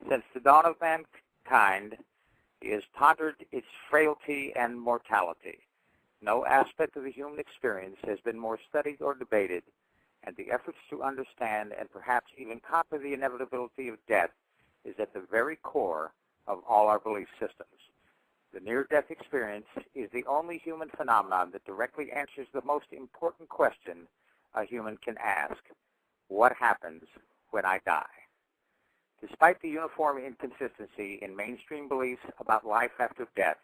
Since the dawn of mankind, he has pondered its frailty and mortality. No aspect of the human experience has been more studied or debated, and the efforts to understand and perhaps even conquer the inevitability of death is at the very core of all our belief systems. The near-death experience is the only human phenomenon that directly answers the most important question a human can ask: what happens when I die? Despite the uniform inconsistency in mainstream beliefs about life after death,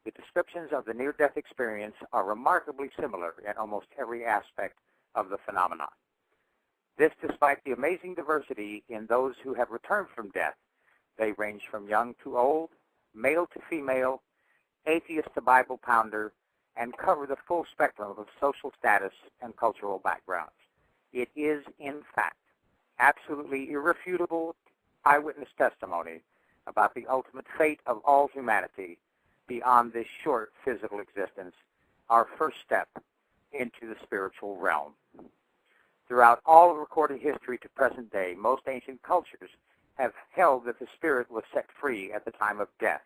the descriptions of the near-death experience are remarkably similar in almost every aspect of the phenomenon. This despite the amazing diversity in those who have returned from death. They range from young to old, male to female, atheist to Bible pounder, and cover the full spectrum of social status and cultural backgrounds. It is, in fact, absolutely irrefutable eyewitness testimony about the ultimate fate of all humanity beyond this short physical existence, our first step into the spiritual realm. Throughout all of recorded history to present day, most ancient cultures have held that the spirit was set free at the time of death,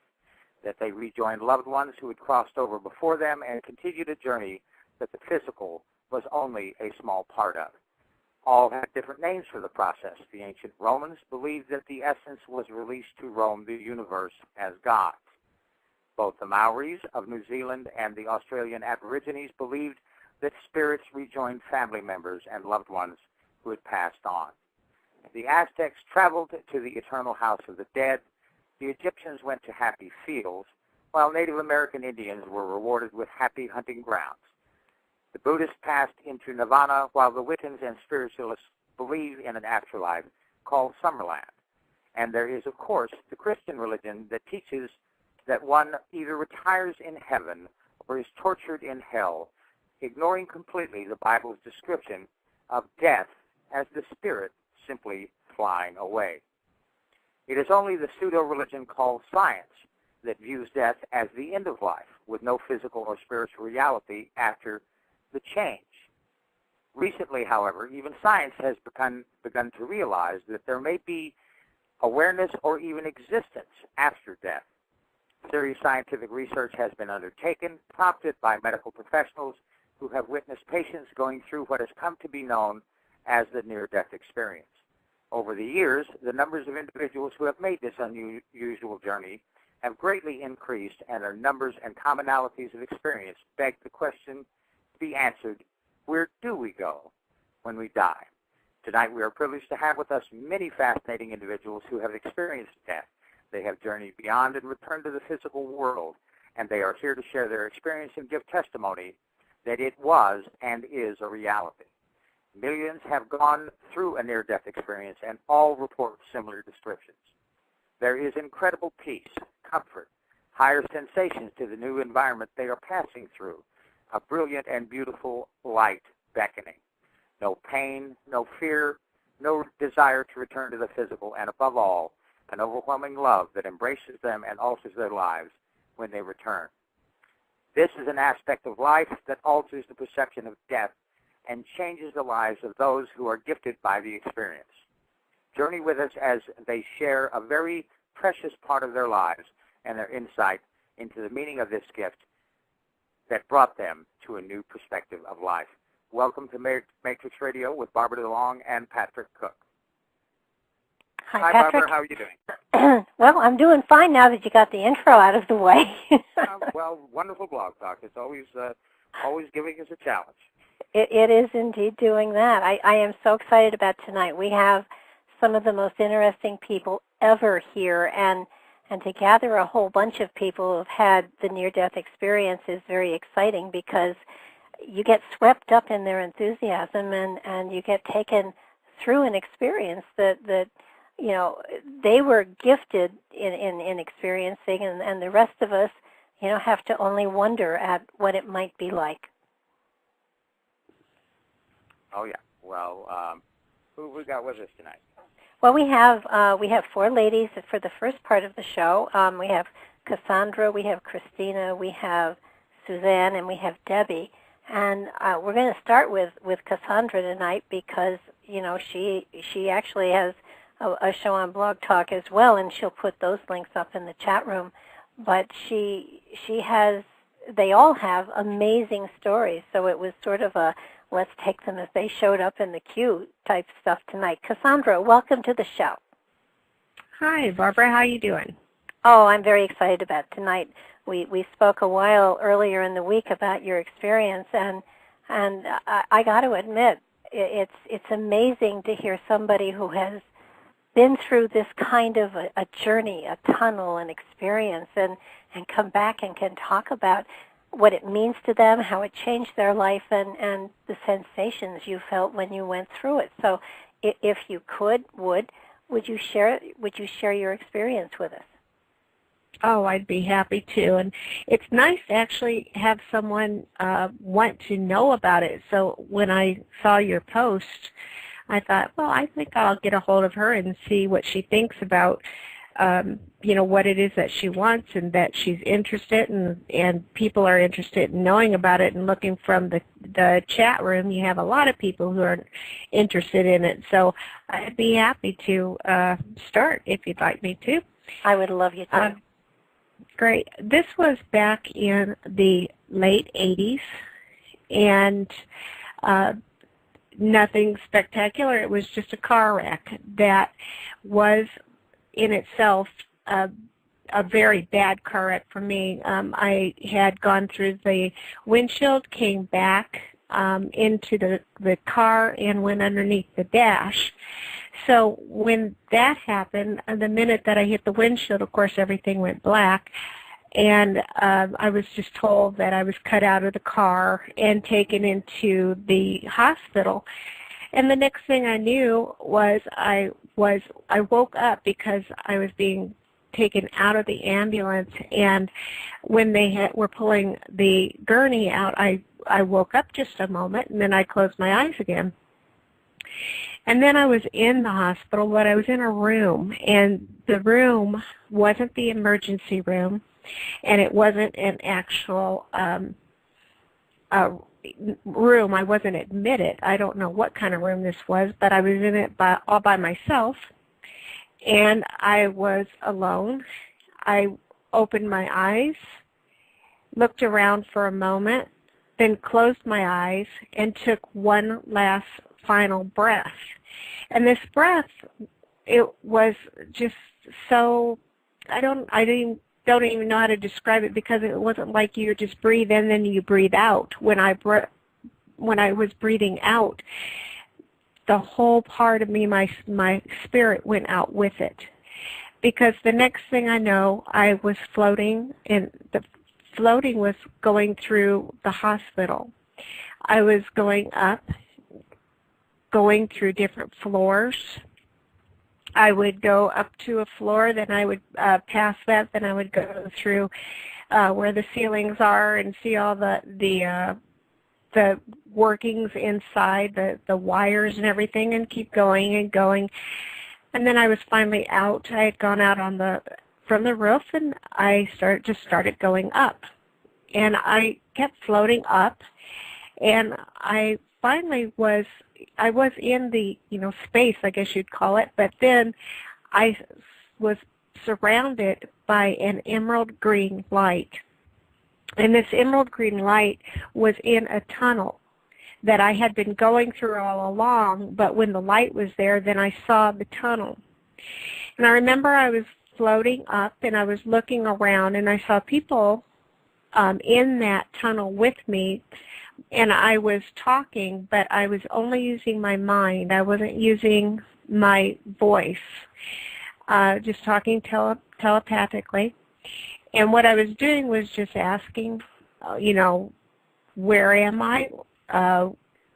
that they rejoined loved ones who had crossed over before them and continued a journey that the physical was only a small part of. All had different names for the process. The ancient Romans believed that the essence was released to roam the universe as gods. Both the Maoris of New Zealand and the Australian Aborigines believed that spirits rejoined family members and loved ones who had passed on. The Aztecs traveled to the eternal house of the dead. The Egyptians went to happy fields, while Native American Indians were rewarded with happy hunting grounds. The Buddhists passed into nirvana, while the Wiccans and spiritualists believe in an afterlife called Summerland. And there is, of course, the Christian religion that teaches that one either retires in heaven or is tortured in hell, ignoring completely the Bible's description of death as the spirit simply flying away. It is only the pseudo-religion called science that views death as the end of life, with no physical or spiritual reality after the change. Recently, however, even science has begun to realize that there may be awareness or even existence after death. Serious scientific research has been undertaken, prompted by medical professionals who have witnessed patients going through what has come to be known as the near-death experience. Over the years, the numbers of individuals who have made this unusual journey have greatly increased, and their numbers and commonalities of experience beg the question to be answered: where do we go when we die? Tonight we are privileged to have with us many fascinating individuals who have experienced death. They have journeyed beyond and returned to the physical world, and they are here to share their experience and give testimony that it was and is a reality. Millions have gone through a near-death experience, and all report similar descriptions. There is incredible peace, comfort, higher sensations to the new environment they are passing through, a brilliant and beautiful light beckoning. No pain, no fear, no desire to return to the physical, and above all, an overwhelming love that embraces them and alters their lives when they return. This is an aspect of life that alters the perception of death and changes the lives of those who are gifted by the experience. Journey with us as they share a very precious part of their lives and their insight into the meaning of this gift that brought them to a new perspective of life. Welcome to Matrix Radio with Barbara DeLong and Patrick Cooke. Hi, Patrick. Barbara, how are you doing? Well, I'm doing fine now that you got the intro out of the way. Well, wonderful blog talk. It's always giving us a challenge. It is indeed doing that. I am so excited about tonight. We have some of the most interesting people ever here, and to gather a whole bunch of people who have had the near-death experience is very exciting, because you get swept up in their enthusiasm and you get taken through an experience that you know, they were gifted in experiencing, and the rest of us, you know, have to only wonder at what it might be like. Oh, yeah. Well, who we got with us tonight? Well, we have four ladies for the first part of the show. We have Cassandra, we have Christina, we have Suzanne, and we have Debbie. And we're going to start with Cassandra tonight because, you know, she actually has a show on Blog Talk as well, and she'll put those links up in the chat room. But she has, they all have amazing stories, so it was sort of a let's take them as they showed up in the queue type stuff tonight. Cassandra, welcome to the show. Hi, Barbara. How you doing? Oh, I'm very excited about tonight. We spoke a while earlier in the week about your experience, and I got to admit, it's amazing to hear somebody who has been through this kind of a journey, a tunnel, an experience, and come back and can talk about what it means to them, how it changed their life, and the sensations you felt when you went through it. So if you would you share your experience with us? Oh, I'd be happy to. And it's nice to actually have someone want to know about it. So when I saw your post, I thought, well, I think I'll get a hold of her and see what she thinks about, what it is that she wants and that she's interested in, and people are interested in knowing about it. And looking from the chat room, you have a lot of people who are interested in it. So I'd be happy to start if you'd like me to. I would love you to. Great. This was back in the late 80s, and nothing spectacular. It was just a car wreck that was in itself a very bad car wreck for me. I had gone through the windshield, came back into the car, and went underneath the dash. So when that happened, the minute that I hit the windshield, of course, everything went black. And I was just told that I was cut out of the car and taken into the hospital. And the next thing I knew was I woke up because I was being taken out of the ambulance. And when they were pulling the gurney out, I woke up just a moment, and then I closed my eyes again. And then I was in the hospital, but I was in a room, and the room wasn't the emergency room, and it wasn't an actual room. I wasn't admitted. I don't know what kind of room this was, but I was in it all by myself, and I was alone. I opened my eyes, looked around for a moment, then closed my eyes and took one last final breath. And this breath, it was just so, I don't even know how to describe it, because it wasn't like you just breathe in and then you breathe out. When I was breathing out, the whole part of me, my spirit went out with it. Because the next thing I know, I was floating, and the floating was going through the hospital. I was going up, going through different floors. I would go up to a floor, then I would pass that, then I would go through where the ceilings are and see all the workings inside, the wires and everything, and keep going and going. And then I was finally out. I had gone out from the roof, and I started going up. And I kept floating up, and I finally was in the, space, I guess you'd call it, but then I was surrounded by an emerald green light. And this emerald green light was in a tunnel that I had been going through all along, but when the light was there, then I saw the tunnel. And I remember I was floating up, and I was looking around, and I saw people in that tunnel with me, and I was talking, but I was only using my mind. I wasn't using my voice, just talking telepathically. And what I was doing was just asking, where am I?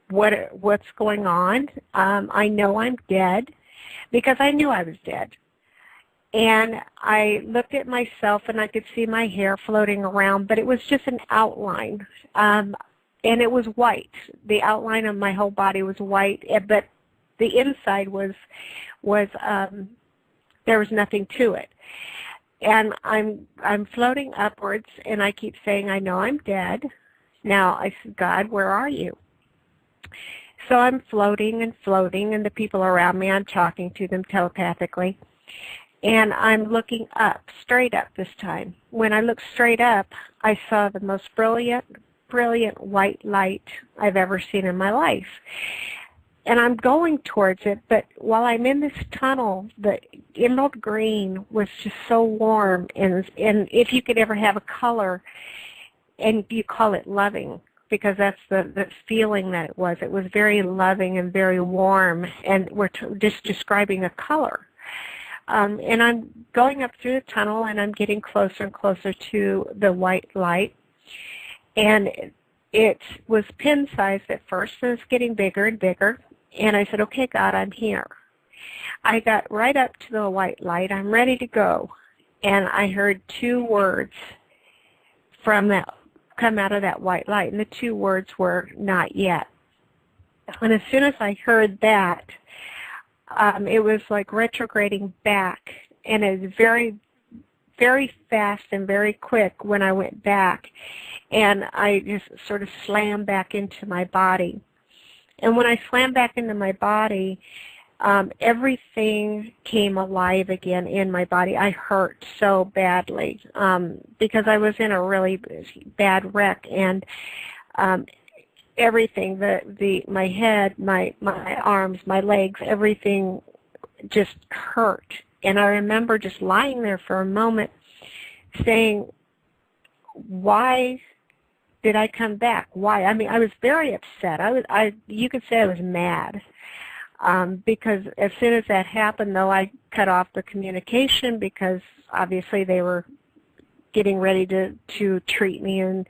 What's going on? I know I'm dead, because I knew I was dead. And I looked at myself, and I could see my hair floating around, but it was just an outline. And it was white. The outline of my whole body was white, but the inside was there was nothing to it. And I'm floating upwards, and I keep saying, I know I'm dead. Now I said, God, where are you? So I'm floating and floating, and the people around me, I'm talking to them telepathically. And I'm looking up, straight up this time. When I looked straight up, I saw the most brilliant white light I've ever seen in my life. And I'm going towards it, but while I'm in this tunnel, the emerald green was just so warm, and if you could ever have a color, and you call it loving, because that's the feeling that it was. It was very loving and very warm, and we're just describing a color. And I'm going up through the tunnel, and I'm getting closer and closer to the white light. And it was pin-sized at first, and it's getting bigger and bigger. And I said, okay, God, I'm here. I got right up to the white light. I'm ready to go. And I heard two words come out of that white light, and the two words were, not yet. And as soon as I heard that, it was like retrograding back, and it was very, very fast and very quick when I went back, and I just sort of slammed back into my body. And when I slammed back into my body, everything came alive again in my body. I hurt so badly because I was in a really bad wreck, and everything, my head, my arms, my legs, everything just hurt. And I remember just lying there for a moment saying, why did I come back? Why? I mean, I was very upset. You could say I was mad. Because as soon as that happened, though, I cut off the communication because obviously they were getting ready to treat me and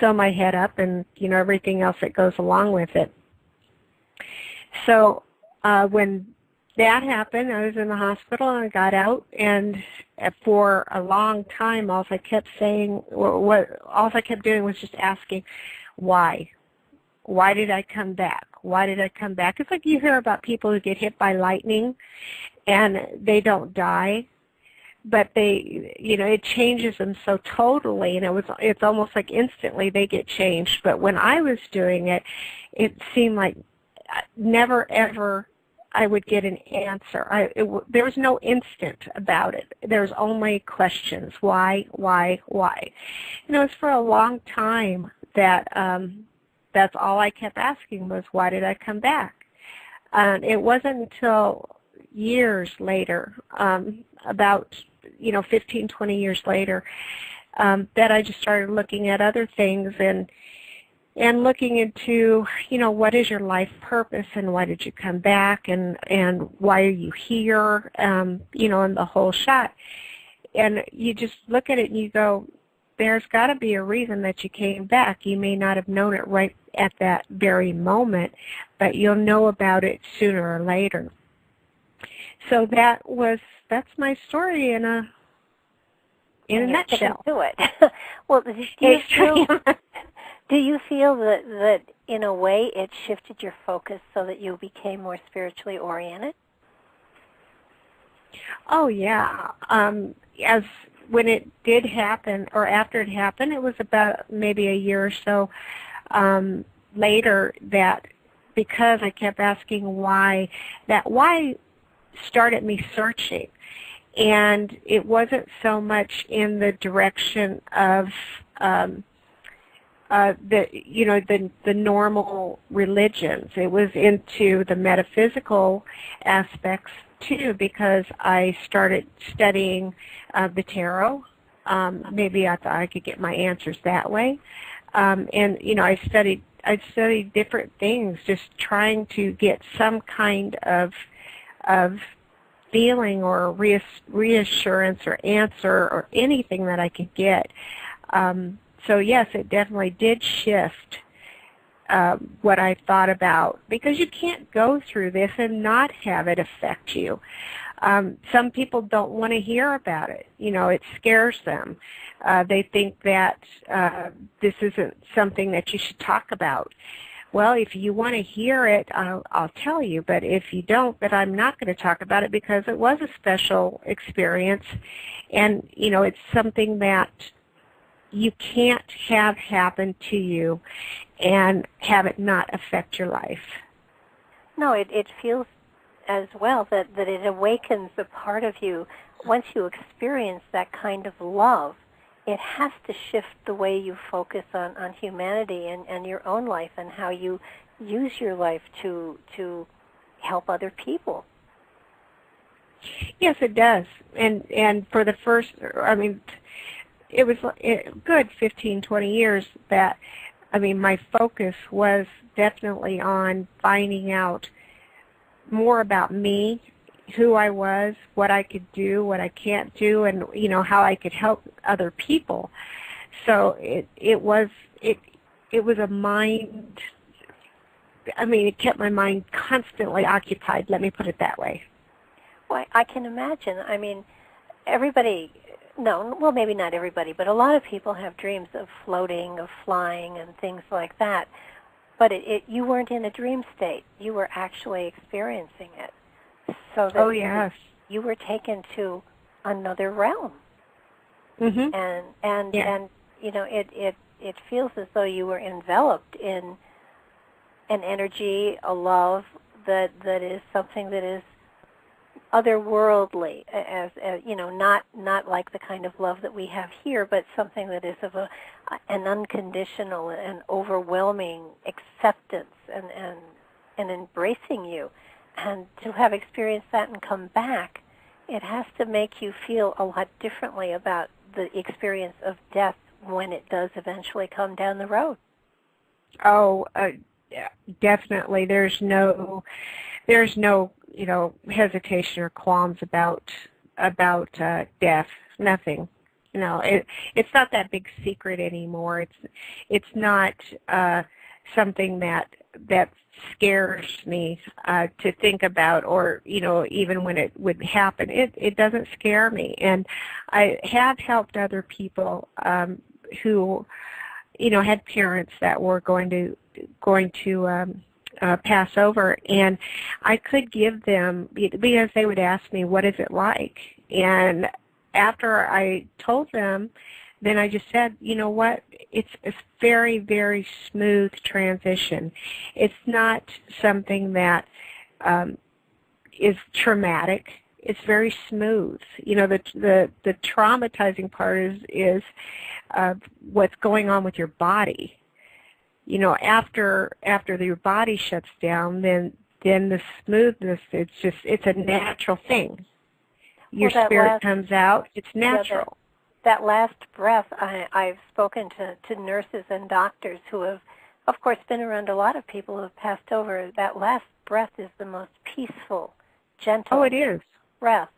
sew my head up and, everything else that goes along with it. So when that happened, I was in the hospital and I got out, and for a long time, all I kept doing was just asking, why? Why did I come back? Why did I come back? It's like you hear about people who get hit by lightning and they don't die, but it changes them so totally, and it's almost like instantly they get changed. But when I was doing it, it seemed like never ever I would get an answer. There was no instant about it. There was only questions. Why? It was for a long time that that's all I kept asking was, why did I come back? And it wasn't until years later, about 15, 20 years later, that I just started looking at other things and looking into, what is your life purpose and why did you come back and why are you here, and the whole shot. And you just look at it and you go, there's got to be a reason that you came back. You may not have known it right at that very moment, but you'll know about it sooner or later. So that's my story in a nutshell. To it. Well, do you feel that in a way it shifted your focus so that you became more spiritually oriented? Oh yeah. When it did happen, or after it happened, it was about maybe a year or so later that, because I kept asking why, that why started me searching. And it wasn't so much in the direction of the normal religions. It was into the metaphysical aspects too, because I started studying the tarot. Maybe I thought I could get my answers that way. And I studied different things, just trying to get some kind of feeling or reassurance or answer or anything that I could get. So yes, it definitely did shift what I thought about, because you can't go through this and not have it affect you. Some people don't want to hear about it. It scares them. They think that this isn't something that you should talk about. Well, if you want to hear it, I'll tell you. But if you don't, then I'm not going to talk about it, because it was a special experience. And, it's something that you can't have happen to you and have it not affect your life. No, it feels as well that it awakens a part of you. Once you experience that kind of love, it has to shift the way you focus on humanity and your own life and how you use your life to help other people. Yes, it does. And for the first, I mean, it was a good 15, 20 years that, I mean, my focus was definitely on finding out more about me, who I was, what I could do, what I can't do, and, you know, how I could help other people. So it was a mind, I mean, it kept my mind constantly occupied, let me put it that way. Well, I can imagine. I mean, everybody, no, well, maybe not everybody, but a lot of people have dreams of floating, of flying, and things like that. But you weren't in a dream state. You were actually experiencing it. So that oh, yes. You were taken to another realm. Mm-hmm. And you know, it feels as though you were enveloped in an energy, a love that is something that is otherworldly, as you know, not like the kind of love that we have here, but something that is of an unconditional and overwhelming acceptance and embracing you. And to have experienced that and come back, it has to make you feel a lot differently about the experience of death when it does eventually come down the road. Oh, definitely. There's no, you know, hesitation or qualms about death. Nothing. You know, it's not that big secret anymore. It's not something that scares me to think about, or, you know, even when it would happen, it doesn't scare me. And I have helped other people who, you know, had parents that were going to pass over, and I could give them, because they would ask me, what is it like? And after I told them, then I just said, you know what, it's a very, very smooth transition. It's not something that is traumatic. It's very smooth. You know, the traumatizing part is what's going on with your body. You know, after your body shuts down, then the smoothness, it's a natural thing. Your spirit comes out. It's natural. That last breath, I've spoken to nurses and doctors who have, of course, been around a lot of people who have passed over. That last breath is the most peaceful, gentle breath.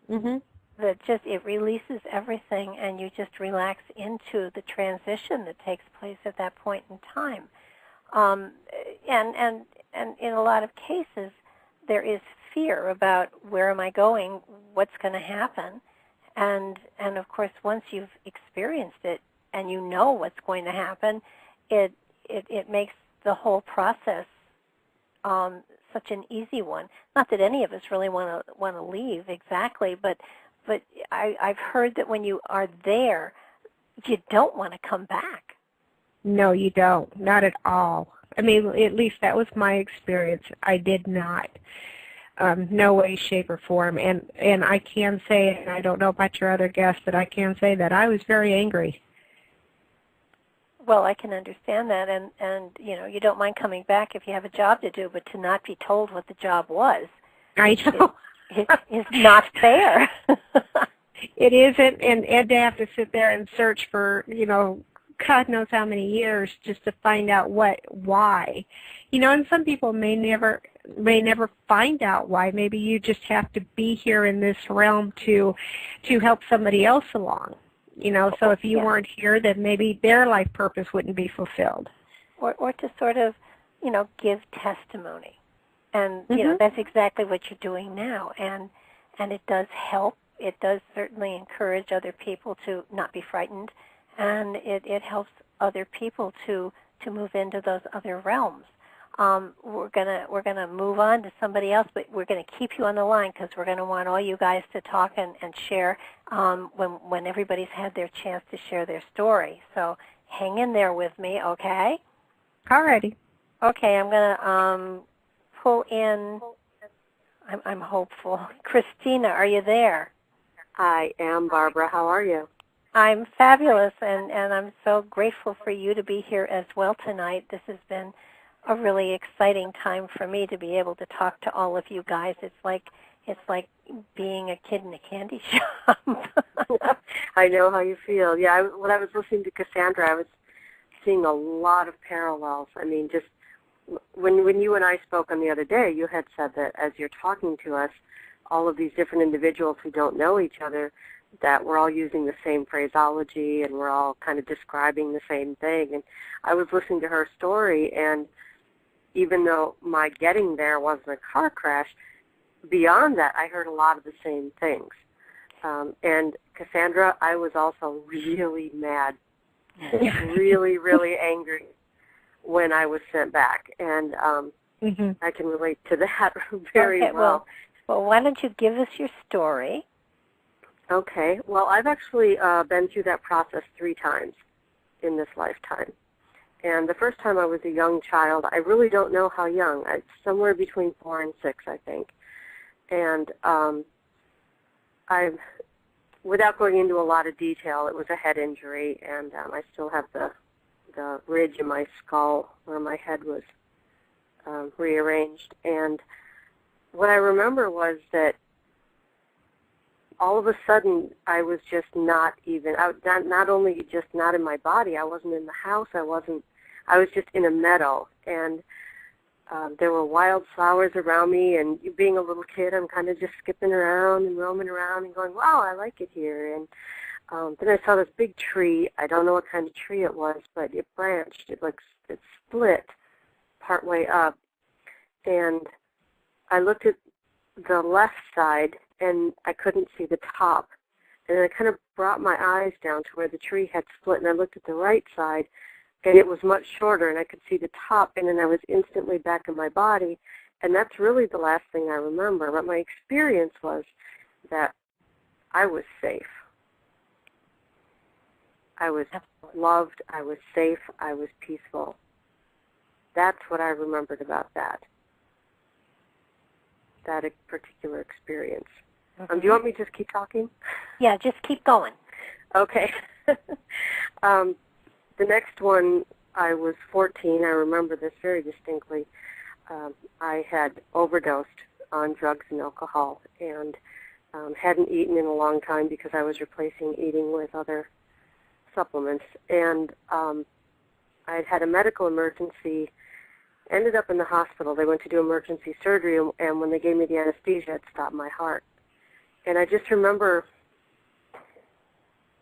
Mm-hmm. That just, it releases everything, and you just relax into the transition that takes place at that point in time. And in a lot of cases, there is fear about where am I going, what's going to happen, and of course, once you've experienced it and you know what's going to happen, it makes the whole process such an easy one. Not that any of us really want to leave exactly, but I've heard that when you are there, you don't want to come back. No, you don't. Not at all. I mean, at least that was my experience. I did not. No way, shape, or form. And I can say, and I don't know about your other guests, but I can say that I was very angry. Well, I can understand that, and you know, you don't mind coming back if you have a job to do, but to not be told what the job was, I know, is not fair. It isn't, and to have to sit there and search for, you know, God knows how many years just to find out why. You know, and some people may never find out why. Maybe you just have to be here in this realm to help somebody else along. You know, so if you weren't here, then maybe their life purpose wouldn't be fulfilled. Or to sort of, you know, give testimony. And, you know, that's exactly what you're doing now. And it does help. It does certainly encourage other people to not be frightened. And it helps other people to move into those other realms. we're gonna move on to somebody else, but we're gonna keep you on the line because we're gonna want all you guys to talk and share when everybody's had their chance to share their story. So hang in there with me, okay? Alrighty. Okay, I'm gonna pull in. I'm hopeful. Christina, are you there? I am, Barbara. How are you? I'm fabulous, and I'm so grateful for you to be here as well tonight. This has been a really exciting time for me to be able to talk to all of you guys. It's like being a kid in a candy shop. I know how you feel. Yeah, when I was listening to Cassandra, I was seeing a lot of parallels. I mean, just when you and I spoke on the other day, you had said that as you're talking to us, all of these different individuals who don't know each other, that we're all using the same phraseology and we're all kind of describing the same thing. And I was listening to her story, and even though my getting there wasn't a car crash, beyond that, I heard a lot of the same things. And Cassandra, I was also really mad, really, really angry when I was sent back. And I can relate to that very well. Well, why don't you give us your story? Okay. Well, I've actually been through that process 3 times in this lifetime. And the first time I was a young child, I really don't know how young. It's somewhere between 4 and 6, I think. And without going into a lot of detail, it was a head injury, and I still have the ridge in my skull where my head was rearranged. And what I remember was that all of a sudden I was just not only just not in my body, I wasn't in the house, I was just in a meadow, and there were wild flowers around me, and being a little kid, I'm kind of just skipping around and roaming around and going, wow, I like it here. And then I saw this big tree. I don't know what kind of tree it was, but it branched. It split partway up, and I looked at the left side, and I couldn't see the top. And I kind of brought my eyes down to where the tree had split, and I looked at the right side, and it was much shorter, and I could see the top, and then I was instantly back in my body. And that's really the last thing I remember. But my experience was that I was safe. I was loved, I was safe, I was peaceful. That's what I remembered about that particular experience. Do you want me to just keep talking? Yeah, just keep going. Okay. The next one, I was 14. I remember this very distinctly. I had overdosed on drugs and alcohol, and hadn't eaten in a long time because I was replacing eating with other supplements. And I had a medical emergency, ended up in the hospital. They went to do emergency surgery, and when they gave me the anesthesia, it stopped my heart. And I just remember,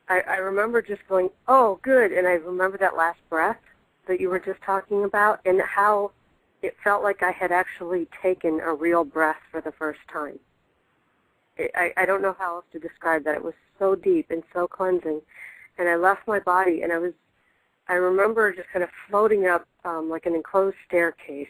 I remember just going, oh, good. And I remember that last breath that you were just talking about, and how it felt like I had actually taken a real breath for the first time. I don't know how else to describe that. It was so deep and so cleansing. And I left my body, and I remember just kind of floating up like an enclosed staircase.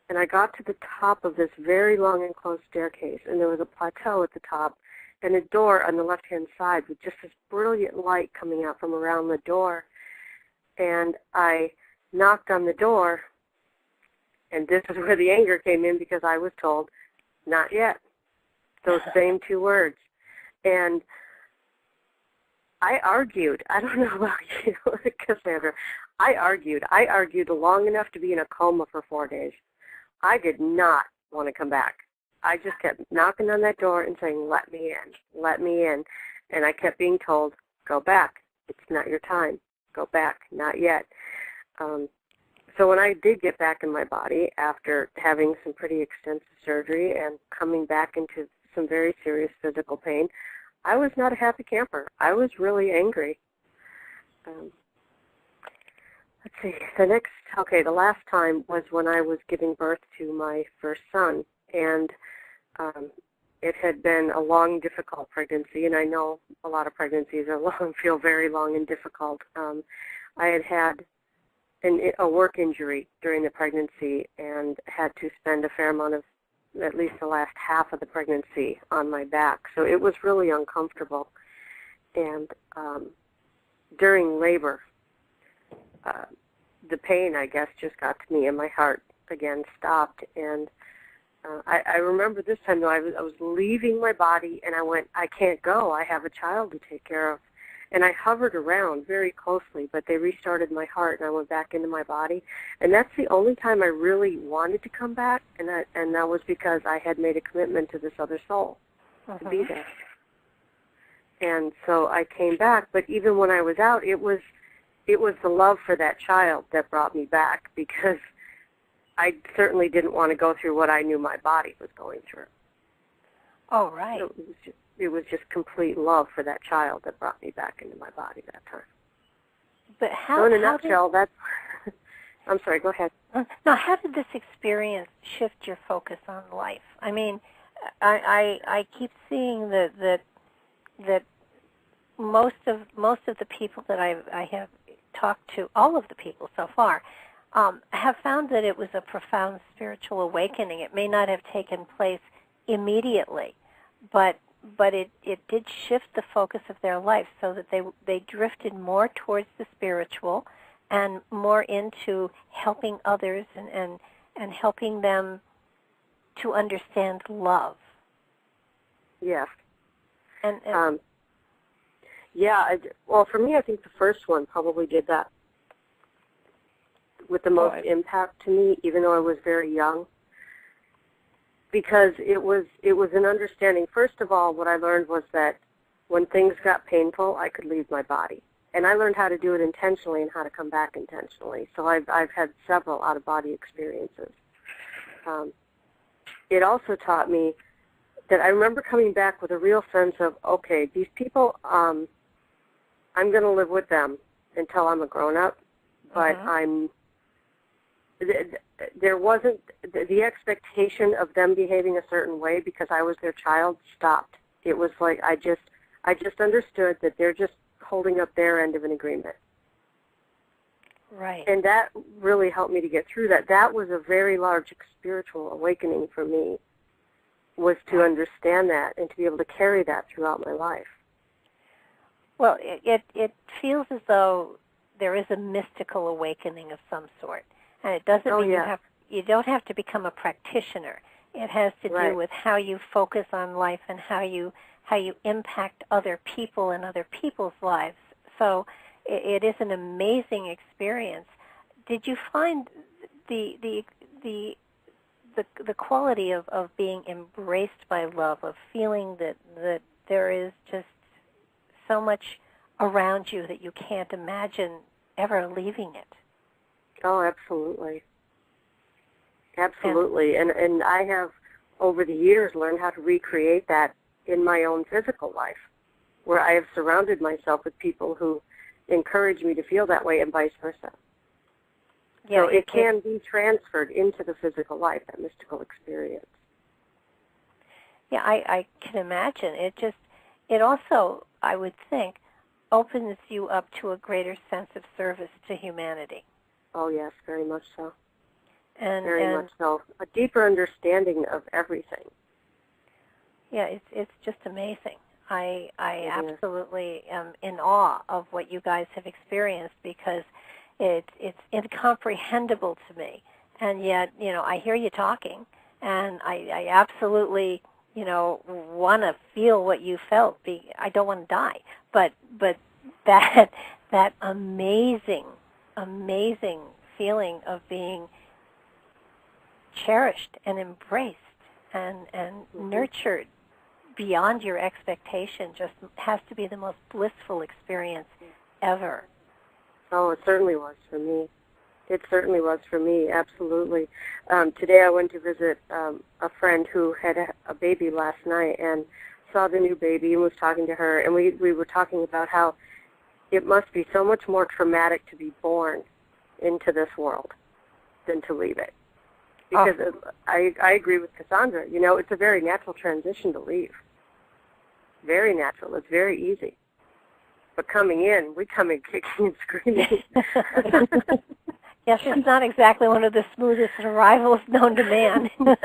And I got to the top of this very long enclosed staircase, and there was a plateau at the top and a door on the left-hand side with just this brilliant light coming out from around the door. And I knocked on the door, and this is where the anger came in, because I was told, not yet. Those same 2 words. And I argued. I don't know about you, Cassandra. I argued long enough to be in a coma for 4 days. I did not want to come back. I just kept knocking on that door and saying, let me in, let me in. And I kept being told, go back. It's not your time. Go back. Not yet. So when I did get back in my body after having some pretty extensive surgery and coming back into some very serious physical pain, I was not a happy camper. I was really angry. Let's see. The last time was when I was giving birth to my first son, and it had been a long, difficult pregnancy, and I know a lot of pregnancies are long, feel very long and difficult. I had a work injury during the pregnancy and had to spend a fair amount of, at least the last half of the pregnancy, on my back. So it was really uncomfortable. And during labor, the pain, I guess, just got to me, and my heart again stopped. And I remember this time, though, I was leaving my body, and I went, I can't go. I have a child to take care of. And I hovered around very closely, but they restarted my heart, and I went back into my body. And that's the only time I really wanted to come back, and that was because I had made a commitment to this other soul to be there. And so I came back, but even when I was out, it was the love for that child that brought me back, because I certainly didn't want to go through what I knew my body was going through. Oh, right. So it was just complete love for that child that brought me back into my body that time. But how? So in a nutshell, that's. I'm sorry. Go ahead. Now, how did this experience shift your focus on life? I mean, I keep seeing that most of the people that I have talked to, all of the people so far, have found that it was a profound spiritual awakening. It may not have taken place immediately, but it did shift the focus of their life so that they drifted more towards the spiritual and more into helping others and helping them to understand love. Yes. And well, for me, I think the first one probably did that with the most impact to me, even though I was very young, because it was an understanding. First of all, what I learned was that when things got painful, I could leave my body, and I learned how to do it intentionally and how to come back intentionally. So I've had several out-of-body experiences. It also taught me that I remember coming back with a real sense of, okay, these people, I'm going to live with them until I'm a grown-up, but there wasn't the expectation of them behaving a certain way because I was their child stopped. It was like I just understood that they're just holding up their end of an agreement. Right. And that really helped me to get through that. That was a very large spiritual awakening for me, was to understand that and to be able to carry that throughout my life. Well, it feels as though there is a mystical awakening of some sort. And it doesn't mean you don't have to become a practitioner. It has to do with how you focus on life and how you impact other people and other people's lives. So it is an amazing experience. Did you find the quality of being embraced by love, of feeling that there is just so much around you that you can't imagine ever leaving it? Oh, absolutely. Absolutely. And I have, over the years, learned how to recreate that in my own physical life, where I have surrounded myself with people who encourage me to feel that way and vice versa. Yeah, so it can be transferred into the physical life, that mystical experience. Yeah, I can imagine. It also, I would think, opens you up to a greater sense of service to humanity. Oh, yes, very much so. Very much so. A deeper understanding of everything. Yeah, it's just amazing. I absolutely am in awe of what you guys have experienced, because it's incomprehensible to me. And yet, I hear you talking, and I absolutely, want to feel what you felt. I don't want to die, but that amazing feeling of being cherished and embraced and nurtured beyond your expectation just has to be the most blissful experience ever. Oh, it certainly was for me. It certainly was for me, absolutely. Today I went to visit a friend who had a baby last night and saw the new baby and was talking to her, and we were talking about how it must be so much more traumatic to be born into this world than to leave it. Because I agree with Cassandra. It's a very natural transition to leave. Very natural. It's very easy. But coming in, we come in kicking and screaming. Yes, it's not exactly one of the smoothest arrivals known to man. No.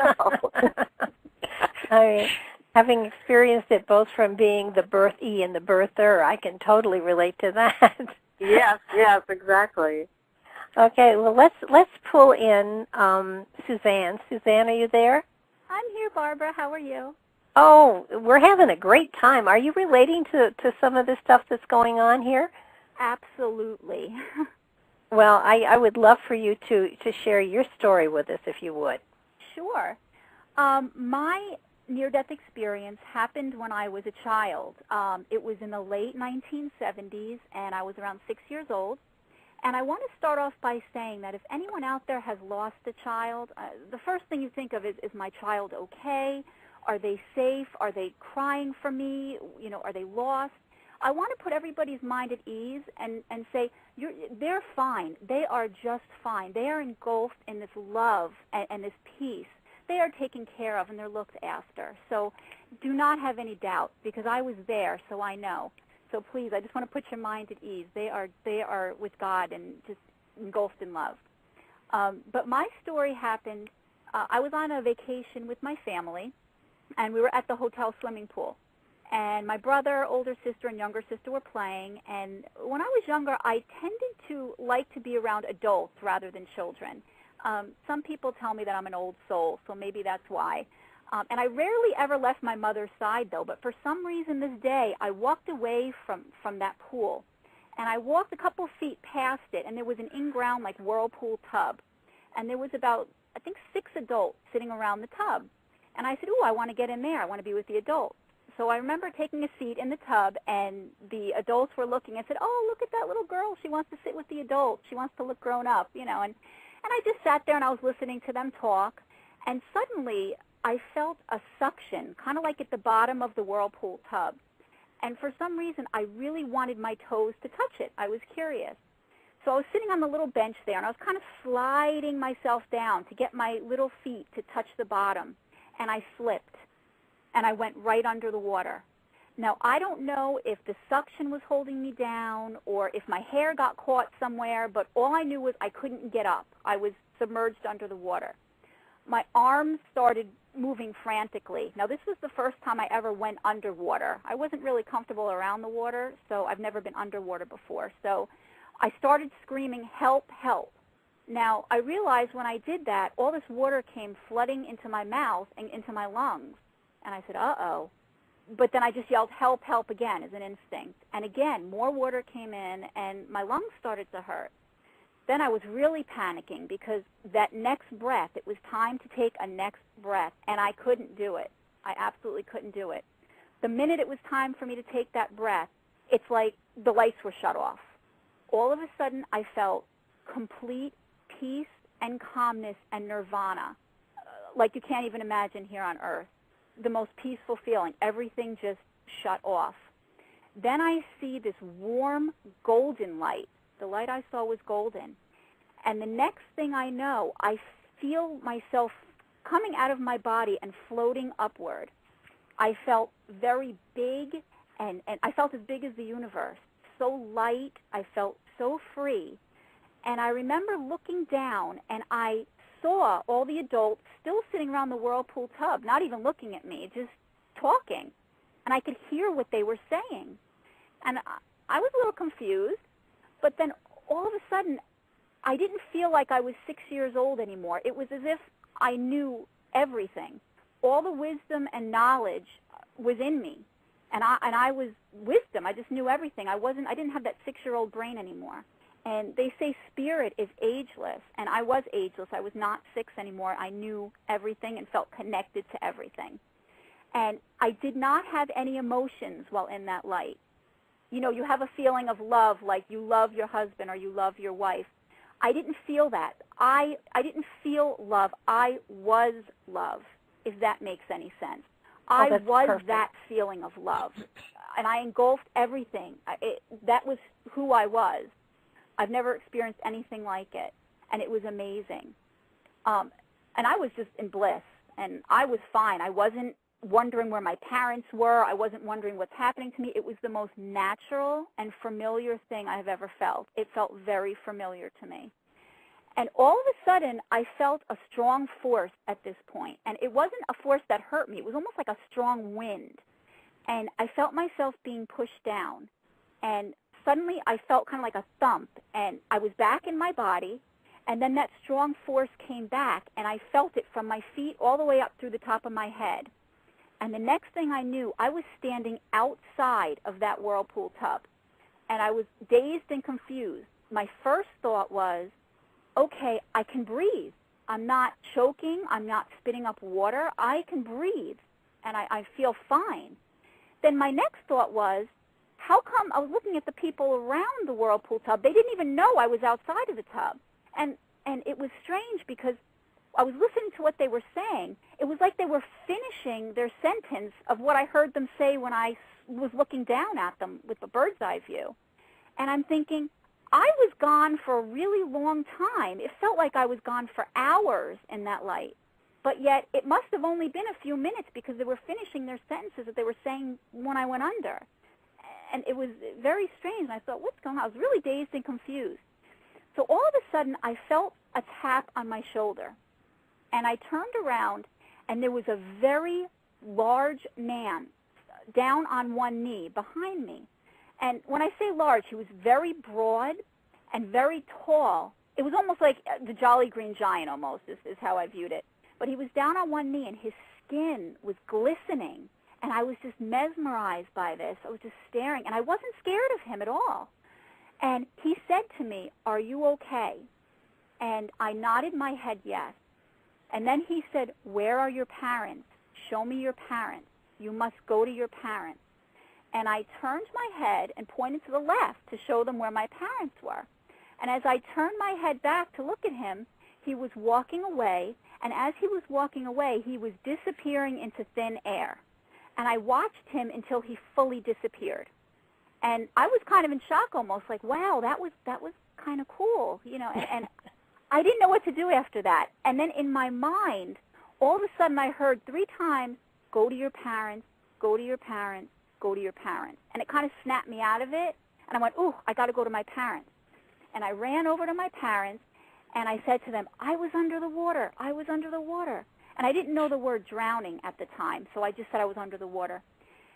I mean, having experienced it both from being the birthee and the birther, I can totally relate to that. Yes, exactly. Okay, well, let's pull in Suzanne. Suzanne, are you there? I'm here, Barbara. How are you? Oh, we're having a great time. Are you relating to some of the stuff that's going on here? Absolutely. Well, I would love for you to share your story with us, if you would. Sure. My near-death experience happened when I was a child. It was in the late 1970s, and I was around 6 years old. And I want to start off by saying that if anyone out there has lost a child, the first thing you think of is my child okay? Are they safe? Are they crying for me? You know, are they lost? I want to put everybody's mind at ease and say they're fine. They are just fine. They are engulfed in this love and this peace. They are taken care of and they're looked after. So do not have any doubt, because I was there, so I know. So please, I just want to put your mind at ease. They are with God and just engulfed in love. But my story happened, I was on a vacation with my family, and we were at the hotel swimming pool. And my brother, older sister, and younger sister were playing. And when I was younger, I tended to like to be around adults rather than children. Some people tell me that I'm an old soul, so maybe that's why. And I rarely ever left my mother's side, though. But for some reason this day, I walked away from that pool. And I walked a couple feet past it, and there was an in-ground, like, whirlpool tub. And there was about, I think, 6 adults sitting around the tub. And I said, ooh, I want to get in there. I want to be with the adults. So I remember taking a seat in the tub, and the adults were looking and said, oh, look at that little girl. She wants to sit with the adults. She wants to look grown up, you know. And I just sat there, and I was listening to them talk. And suddenly I felt a suction, kind of like at the bottom of the whirlpool tub. And for some reason, I really wanted my toes to touch it. I was curious. So I was sitting on the little bench there, and I was kind of sliding myself down to get my little feet to touch the bottom. And I slipped, and I went right under the water. Now, I don't know if the suction was holding me down or if my hair got caught somewhere, but all I knew was I couldn't get up. I was submerged under the water. My arms started moving frantically. Now, this was the first time I ever went underwater. I wasn't really comfortable around the water, so I've never been underwater before. So I started screaming, help, help. Now, I realized when I did that, all this water came flooding into my mouth and into my lungs. And I said, uh-oh. But then I just yelled, help, help again as an instinct. And again, more water came in, and my lungs started to hurt. Then I was really panicking because that next breath, it was time to take a next breath, and I couldn't do it. I absolutely couldn't do it. The minute it was time for me to take that breath, it's like the lights were shut off. All of a sudden, I felt complete peace and calmness and nirvana, like you can't even imagine here on earth. The most peaceful feeling. Everything just shut off. Then I see this warm golden light. The light I saw was golden. And the next thing I know, I feel myself coming out of my body and floating upward. I felt very big, and I felt as big as the universe. So light. I felt so free. And I remember looking down, and I saw all the adults still sitting around the whirlpool tub, not even looking at me, just talking. And I could hear what they were saying. And I was a little confused, but then all of a sudden, I didn't feel like I was 6 years old anymore. It was as if I knew everything. All the wisdom and knowledge was in me. And I was wisdom. I just knew everything. I didn't have that 6-year-old brain anymore. And they say spirit is ageless, and I was ageless. I was not 6 anymore. I knew everything and felt connected to everything. And I did not have any emotions while in that light. You know, you have a feeling of love, like you love your husband or you love your wife. I didn't feel that. I didn't feel love. I was love, if that makes any sense. I was perfect. That feeling of love, and I engulfed everything. That was who I was. I've never experienced anything like it, and it was amazing. And I was just in bliss, and I was fine. I wasn't wondering where my parents were. I wasn't wondering what's happening to me. It was the most natural and familiar thing I have ever felt. It felt very familiar to me. And all of a sudden, I felt a strong force at this point. And it wasn't a force that hurt me. It was almost like a strong wind. And I felt myself being pushed down. And suddenly, I felt kind of like a thump. And I was back in my body. And then that strong force came back. And I felt it from my feet all the way up through the top of my head. And the next thing I knew, I was standing outside of that whirlpool tub. And I was dazed and confused. My first thought was, okay, I can breathe. I'm not choking. I'm not spitting up water. I can breathe, and I feel fine. Then my next thought was, how come I was looking at the people around the whirlpool tub? They didn't even know I was outside of the tub. And it was strange because I was listening to what they were saying. It was like they were finishing their sentence of what I heard them say when I was looking down at them with the bird's eye view. And I'm thinking, I was gone for a really long time. It felt like I was gone for hours in that light. But yet it must have only been a few minutes because they were finishing their sentences that they were saying when I went under. And it was very strange. And I thought, what's going on? I was really dazed and confused. So all of a sudden, I felt a tap on my shoulder. And I turned around, and there was a very large man down on one knee behind me. And when I say large, he was very broad and very tall. It was almost like the Jolly Green Giant almost is how I viewed it. But he was down on one knee, and his skin was glistening. And I was just mesmerized by this. I was just staring, and I wasn't scared of him at all. And he said to me, "Are you okay?" And I nodded my head yes. And then he said, "Where are your parents? Show me your parents. You must go to your parents." And I turned my head and pointed to the left to show them where my parents were. And as I turned my head back to look at him, he was walking away. And as he was walking away, he was disappearing into thin air. And I watched him until he fully disappeared. And I was kind of in shock almost, like, wow, that was kind of cool, you know. And I didn't know what to do after that. And then in my mind, all of a sudden I heard 3 times, "Go to your parents, go to your parents, go to your parents." And it kind of snapped me out of it. And I went, ooh, I got to go to my parents. And I ran over to my parents, and I said to them, I was under the water. I was under the water. And I didn't know the word drowning at the time, so I just said I was under the water.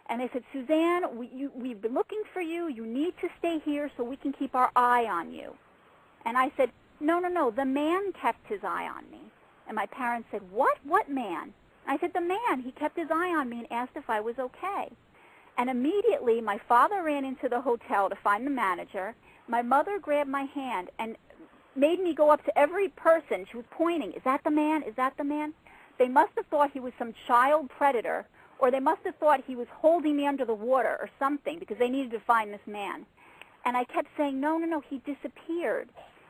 And they said, "Suzanne, we've been looking for you. You need to stay here so we can keep our eye on you." And I said, no, the man kept his eye on me. And my parents said, What man? I said, the man. He kept his eye on me and asked if I was okay. And immediately my father ran into the hotel to find the manager. My mother grabbed my hand and made me go up to every person. She was pointing, "Is that the man? Is that the man?" They must have thought he was some child predator, or they must have thought he was holding me under the water or something because they needed to find this man. And I kept saying, no, he disappeared.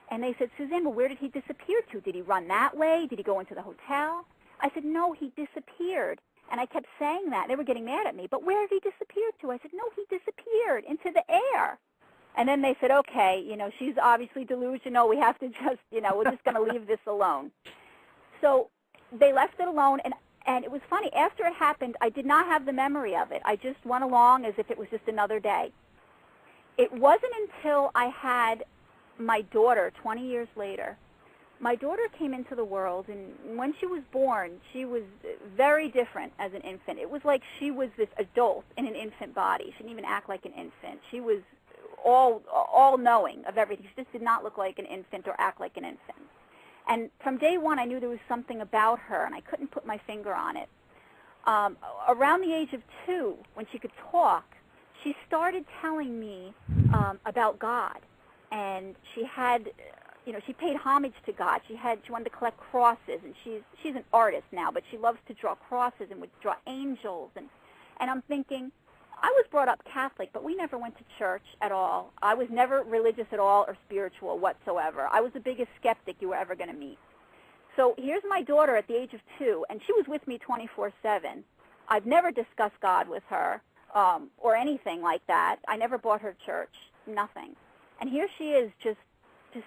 And they said, "Suzanne, well, where did he disappear to? Did he run that way? Did he go into the hotel?" I said, "No, he disappeared." And I kept saying that. They were getting mad at me. "But where did he disappear to?" I said, "No, he disappeared into the air." And then they said, "Okay, she's obviously delusional. We have to just, we're just going to leave this alone." So they left it alone. And it was funny. After it happened, I did not have the memory of it. I just went along as if it was just another day. It wasn't until I had my daughter 20 years later. My daughter came into the world, and when she was born, she was very different as an infant. It was like she was this adult in an infant body. She didn't even act like an infant. She was all-knowing of everything. She just did not look like an infant or act like an infant. And from day one, I knew there was something about her, and I couldn't put my finger on it. Around the age of 2, when she could talk, she started telling me about God. And she had, she paid homage to God. She wanted to collect crosses, and she's an artist now, but she loves to draw crosses and would draw angels. And I'm thinking, I was brought up Catholic, but we never went to church at all. I was never religious at all or spiritual whatsoever. I was the biggest skeptic you were ever going to meet. So here's my daughter at the age of 2, and she was with me 24/7. I've never discussed God with her or anything like that. I never bought her church, nothing. And here she is just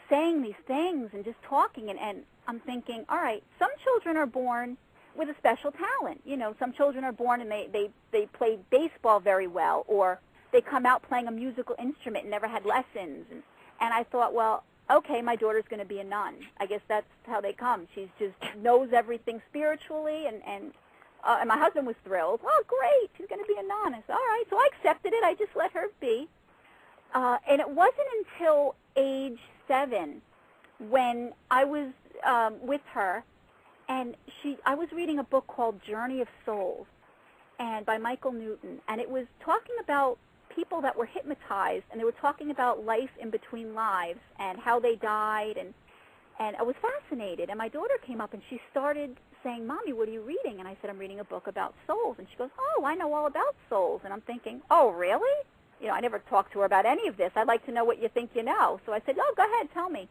saying these things and just talking, and I'm thinking, all right, some children are born with a special talent. Some children are born and they play baseball very well, or they come out playing a musical instrument and never had lessons. And I thought, well, okay, my daughter's going to be a nun. I guess that's how they come. She just knows everything spiritually, and my husband was thrilled. Oh, great, she's going to be a nun. I said, all right. So I accepted it. I just let her be. And it wasn't until age 7 when I was with her, and I was reading a book called Journey of Souls, and by Michael Newton, and it was talking about people that were hypnotized, and they were talking about life in between lives and how they died, and I was fascinated. And my daughter came up, and she started saying, Mommy, what are you reading? And I said, I'm reading a book about souls. And she goes, oh, I know all about souls. And I'm thinking, oh, really? You know, I never talked to her about any of this. I'd like to know what you think you know. So I said, oh, go ahead, tell me.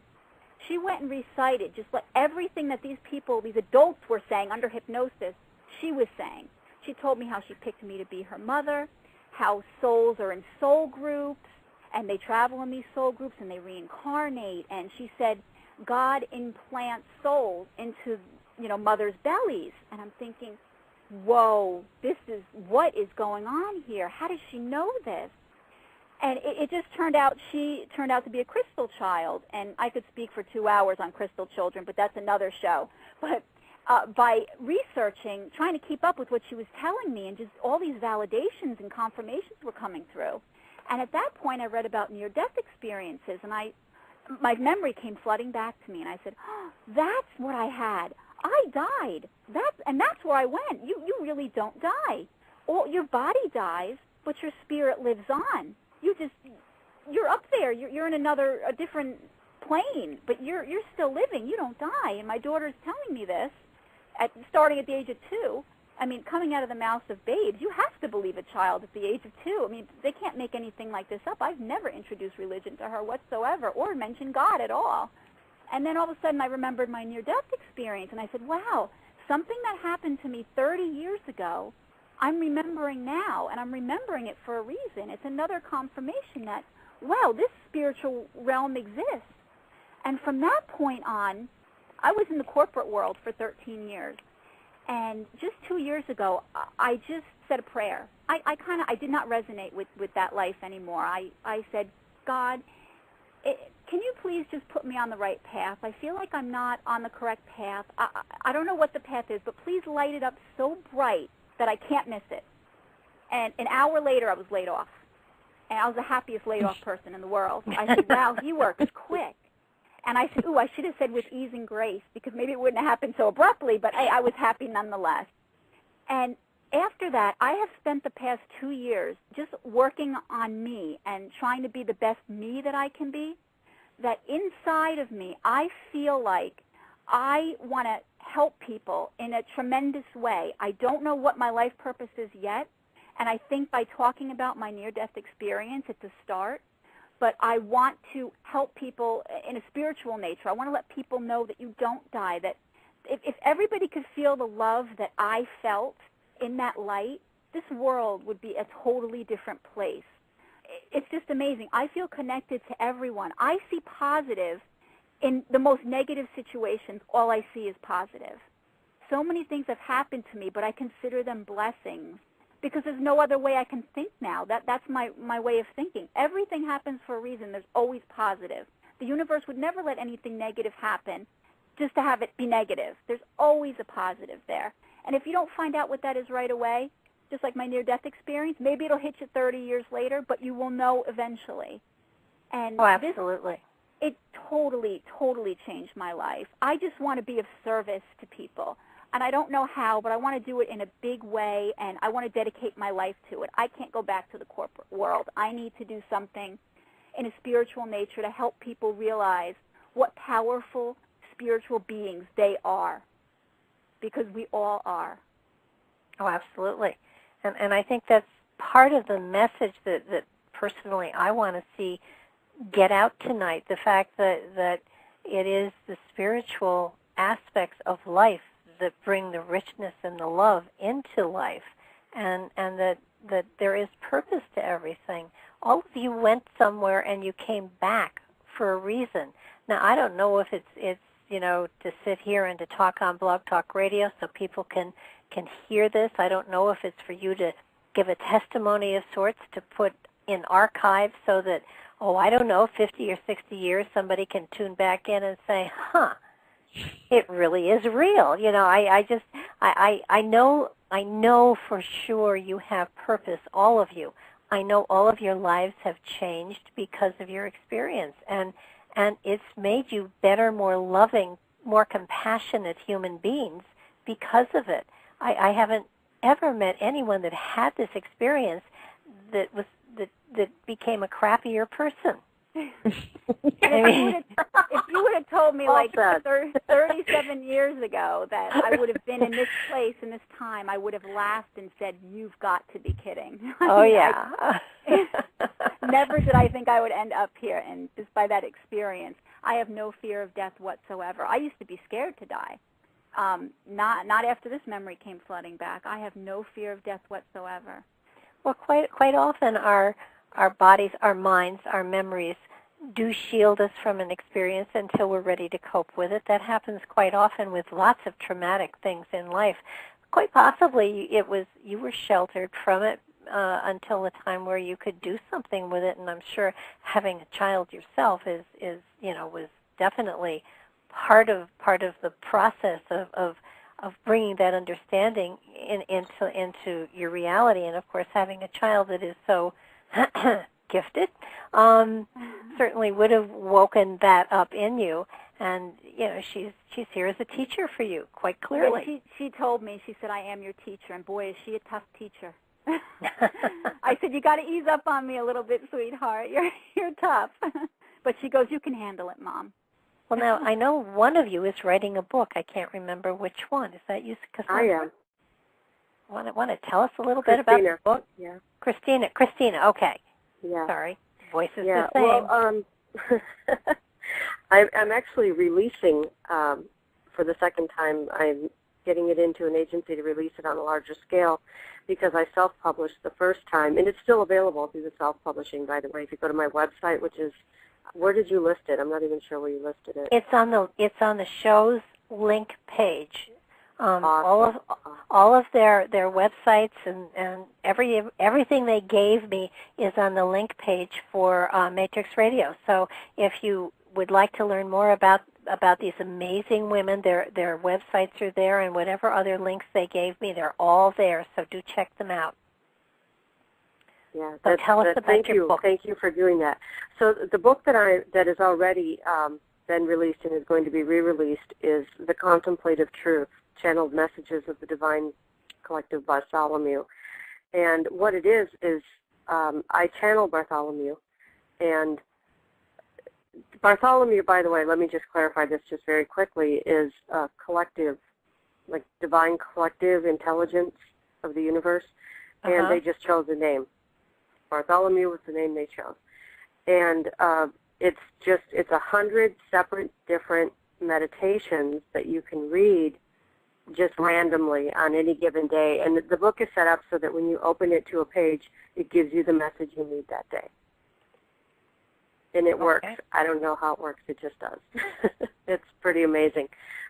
She went and recited just like everything that these people, these adults were saying under hypnosis, she was saying. She told me how she picked me to be her mother, how souls are in soul groups, and they travel in these soul groups, and they reincarnate. And she said God implants souls into, you know, mothers' bellies. And I'm thinking, whoa, what is going on here? How does she know this? And it just turned out, she turned out to be a crystal child. And I could speak for 2 hours on crystal children, but that's another show. But by researching, trying to keep up with what she was telling me, and just all these validations and confirmations were coming through. And at that point, I read about near-death experiences, and my memory came flooding back to me, and I said, oh, that's what I had. I died. That's where I went. You really don't die. Your body dies, but your spirit lives on. You're up there. You're in a different plane, but you're still living. You don't die. And my daughter's telling me this, starting at the age of 2. I mean, coming out of the mouths of babes, you have to believe a child at the age of 2. I mean, they can't make anything like this up. I've never introduced religion to her whatsoever or mentioned God at all. And then all of a sudden I remembered my near-death experience, and I said, wow, something that happened to me 30 years ago, I'm remembering now, and I'm remembering it for a reason. It's another confirmation that, wow, this spiritual realm exists. And from that point on, I was in the corporate world for 13 years. And just 2 years ago, I just said a prayer. I did not resonate with that life anymore. I said, God, can you please just put me on the right path? I feel like I'm not on the correct path. I don't know what the path is, but please light it up so bright that I can't miss it. And an hour later, I was laid off. And I was the happiest laid off person in the world. I said, wow, he works quick. And I said, ooh, I should have said with ease and grace, because maybe it wouldn't have happened so abruptly, but I was happy nonetheless. And after that, I have spent the past 2 years just working on me and trying to be the best me that I can be, that inside of me, I feel like I want to help people in a tremendous way. I don't know what my life purpose is yet, and I think by talking about my near-death experience, it's a start. But I want to help people in a spiritual nature. I want to let people know that you don't die, that if everybody could feel the love that I felt in that light, this world would be a totally different place. It's just amazing. I feel connected to everyone. I see positive in the most negative situations. All I see is positive. So many things have happened to me, but I consider them blessings, because there's no other way I can think now. That's my way of thinking. Everything happens for a reason. There's always positive. The universe would never let anything negative happen just to have it be negative. There's always a positive there. And if you don't find out what that is right away, just like my near-death experience, maybe it'll hit you 30 years later, but you will know eventually. And oh, absolutely. It totally, totally changed my life. I just want to be of service to people. And I don't know how, but I want to do it in a big way, and I want to dedicate my life to it. I can't go back to the corporate world. I need to do something in a spiritual nature to help people realize what powerful spiritual beings they are, because we all are. Oh, absolutely. And I think that's part of the message that personally I want to see get out tonight, the fact that it is the spiritual aspects of life that bring the richness and the love into life, and that there is purpose to everything. All of you went somewhere and you came back for a reason. Now, I don't know if it's to sit here and to talk on Blog Talk Radio so people can hear this. I don't know if it's for you to give a testimony of sorts to put in archives so that I don't know, 50 or 60 years, somebody can tune back in and say, huh, it really is real. You know, I know for sure you have purpose, all of you. I know all of your lives have changed because of your experience, and it's made you better, more loving, more compassionate human beings because of it. I haven't ever met anyone that had this experience that became a crappier person. If you would have told me like 37 years ago that I would have been in this place in this time, I would have laughed and said, "You've got to be kidding." Oh, yeah. Never did I think I would end up here, and just by that experience, I have no fear of death whatsoever. I used to be scared to die. Not after this memory came flooding back. I have no fear of death whatsoever. Well, quite often our bodies, our minds, our memories do shield us from an experience until we're ready to cope with it. That happens quite often with lots of traumatic things in life. Quite possibly you were sheltered from it until the time where you could do something with it, and I'm sure having a child yourself was definitely part of the process of bringing that understanding into your reality. And of course, having a child that is so gifted certainly would have woken that up in you. And she's here as a teacher for you, quite clearly. Yeah, she told me, she said, "I am your teacher," and boy, is she a tough teacher. I said, "You got to ease up on me a little bit, sweetheart. You're tough." But she goes, "You can handle it, Mom." Well, now, I know one of you is writing a book. I can't remember which one. Is that you, Cassandra? I am. Want to tell us a little bit about the book? Yeah. Christina, okay. Yeah. Sorry. Voice is the same. Well, I'm actually releasing, for the second time, I'm getting it into an agency to release it on a larger scale because I self-published the first time, and it's still available through the self-publishing, by the way. If you go to my website, which is, where did you list it? I'm not even sure where you listed it. It's on the show's link page. Awesome. All of their websites and everything they gave me is on the link page for Matrix Radio. So if you would like to learn more about these amazing women, their websites are there, and whatever other links they gave me, they're all there. So do check them out. Yeah, so tell us about your book. Thank you for doing that. So the book that is already been released and is going to be re-released is The Contemplative Truth, Channeled Messages of the Divine Collective Bartholomew. And what it is I channel Bartholomew. And Bartholomew, by the way, let me just clarify this just very quickly, is a collective, like divine collective intelligence of the universe. And they just chose a name. Bartholomew was the name they chose. And it's 100 separate different meditations that you can read just randomly on any given day. And the book is set up so that when you open it to a page, it gives you the message you need that day. And it works. I don't know how it works. It just does. It's pretty amazing.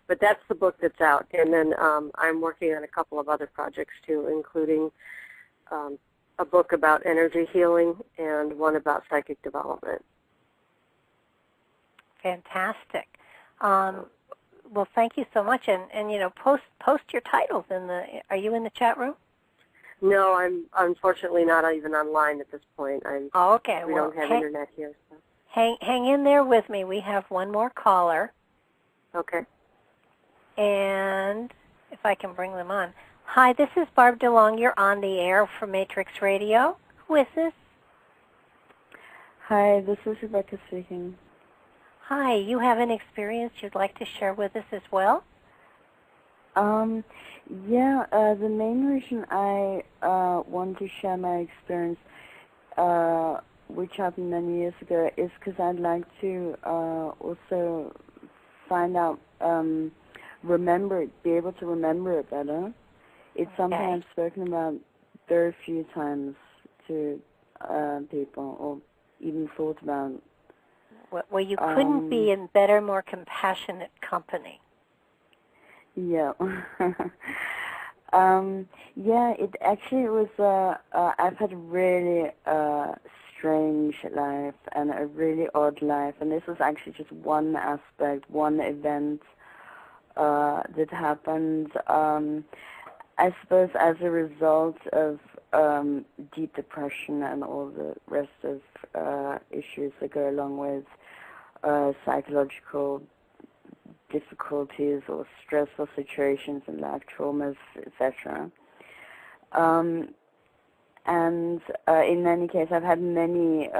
But that's the book that's out. And then I'm working on a couple of other projects, too, including a book about energy healing and one about psychic development. Fantastic. Well, thank you so much. And post your titles in the. Are you in the chat room? No, I'm unfortunately not even online at this point. Okay. We don't have internet here. So. Hang in there with me. We have one more caller. Okay. And if I can bring them on. Hi, this is Barb DeLong. You're on the air for Matrix Radio. Who is this? Hi, this is Rebecca speaking. Hi, you have an experience you'd like to share with us as well? Yeah, the main reason I want to share my experience, which happened many years ago, is because I'd like to also find out, be able to remember it better. It's something I've spoken about very few times to people, or even thought about. Well, you couldn't be in better, more compassionate company. Yeah. Yeah, it actually was, I've had really strange strange life and a really odd life. And this was actually just one aspect, one event that happened, I suppose, as a result of deep depression and all the rest of issues that go along with psychological difficulties or stressful situations in life, traumas, etc. And in any case, I've had many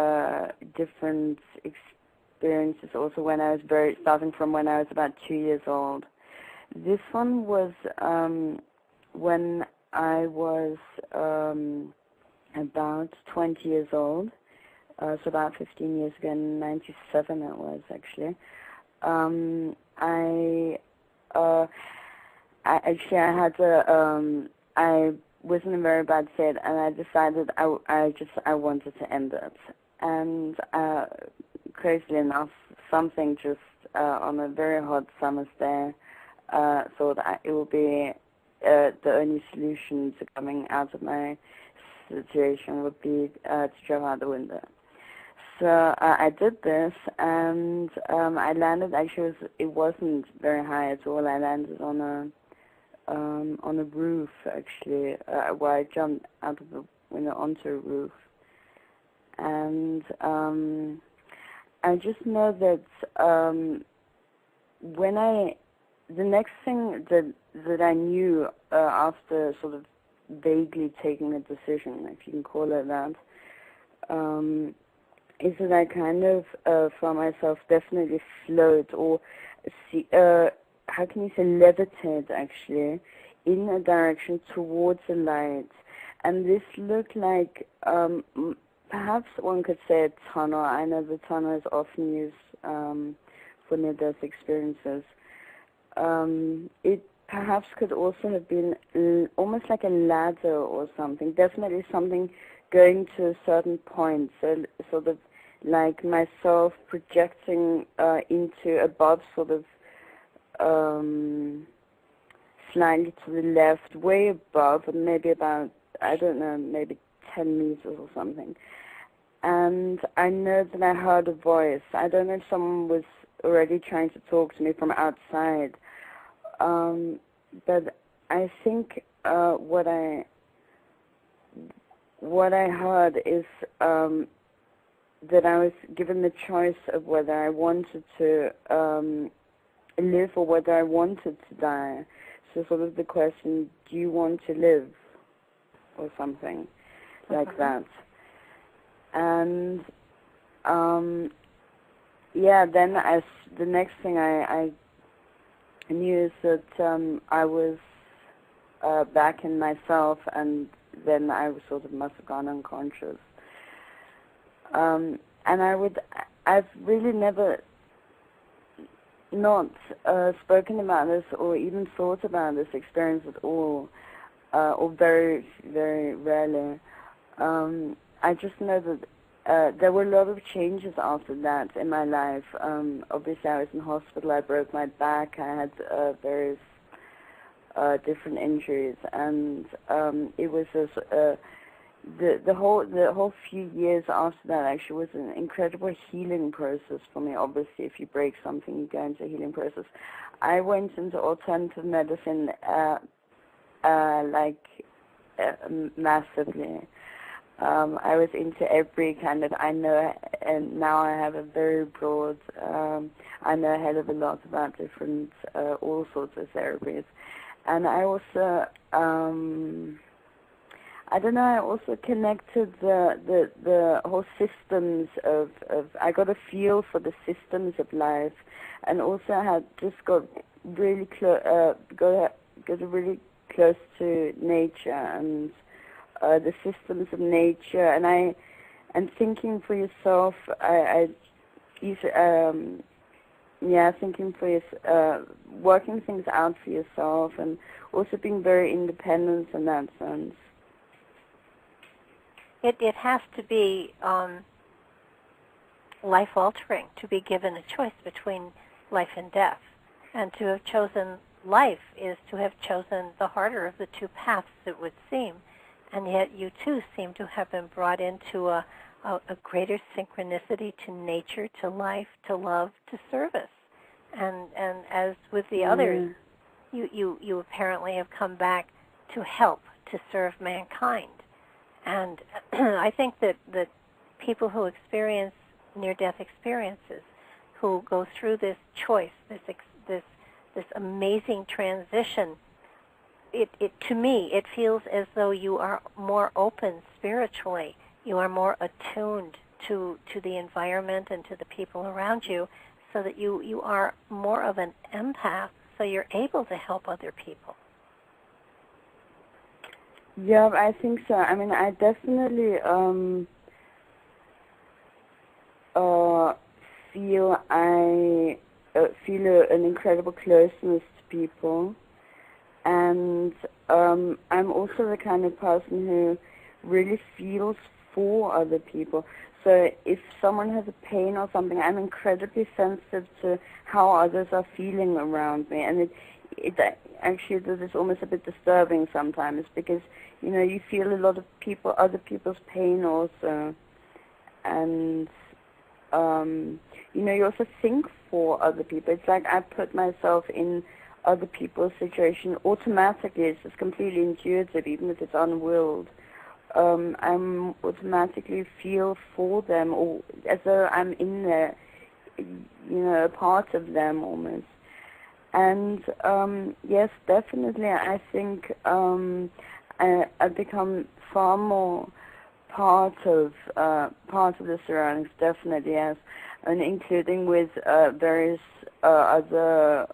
different experiences also when I was starting from when I was about 2 years old. This one was when I was about 20 years old, so about 15 years ago, in 97 it was actually. I was in a very bad state, and I decided I wanted to end it. And crazily enough, something just on a very hot summer's day thought it would be the only solution to coming out of my situation would be to jump out the window. So I did this, and I landed. Actually, it wasn't very high at all. I landed on a roof, actually, where I jumped out of the window onto a roof. And I just know that the next thing that I knew after sort of vaguely taking a decision, if you can call it that, is that I kind of found myself definitely float or how can you say, levitate actually in a direction towards a light. And this looked like perhaps one could say a tunnel. I know the tunnel is often used for near-death experiences. It perhaps could also have been almost like a ladder or something, definitely something going to a certain point, so sort of like myself projecting into above, sort of slightly to the left, way above, and maybe about, I don't know, maybe 10 meters or something. And I know that I heard a voice. I don't know if someone was already trying to talk to me from outside, but I think what I heard is that I was given the choice of whether I wanted to live or whether I wanted to die. So sort of the question, do you want to live, or something like that. And then the next thing I knew is that I was back in myself, and then I sort of must have gone unconscious. And I've really never not spoken about this or even thought about this experience at all, or very, very rarely. I just know that there were a lot of changes after that in my life. Obviously, I was in hospital. I broke my back. I had various different injuries, and it was the whole few years after that actually was an incredible healing process for me. Obviously, if you break something, you go into a healing process. I went into alternative medicine massively. I was into every kind of, I know, and now I have a very broad, I know a hell of a lot about different, all sorts of therapies. And I also, I don't know, I also connected the whole systems of I got a feel for the systems of life, and also I had just got really got really close to nature and the systems of nature, and thinking for yourself, thinking for yourself, working things out for yourself, and also being very independent in that sense. It has to be life-altering to be given a choice between life and death. And to have chosen life is to have chosen the harder of the two paths, it would seem. And yet you, too, seem to have been brought into a a greater synchronicity to nature, to life, to love, to service. And as with the others, you apparently have come back to help, to serve mankind. And I think that people who experience near-death experiences, who go through this choice, this amazing transition, it to me, it feels as though you are more open spiritually. You are more attuned to the environment and to the people around you, so that you are more of an empath, so you're able to help other people. Yeah, I think so. I mean, I definitely feel an incredible closeness to people, and I'm also the kind of person who really feels for other people. So if someone has a pain or something, I'm incredibly sensitive to how others are feeling around me, and it actually is almost a bit disturbing sometimes, because you feel a lot of other people's pain also, and you also think for other people. It's like I put myself in other people's situation automatically. It's just completely intuitive, even if it's unwilled. I'm automatically feel for them, or as though I'm in there, a part of them almost. And yes, definitely, I think I've become far more part of the surroundings. Definitely, yes, and including with various other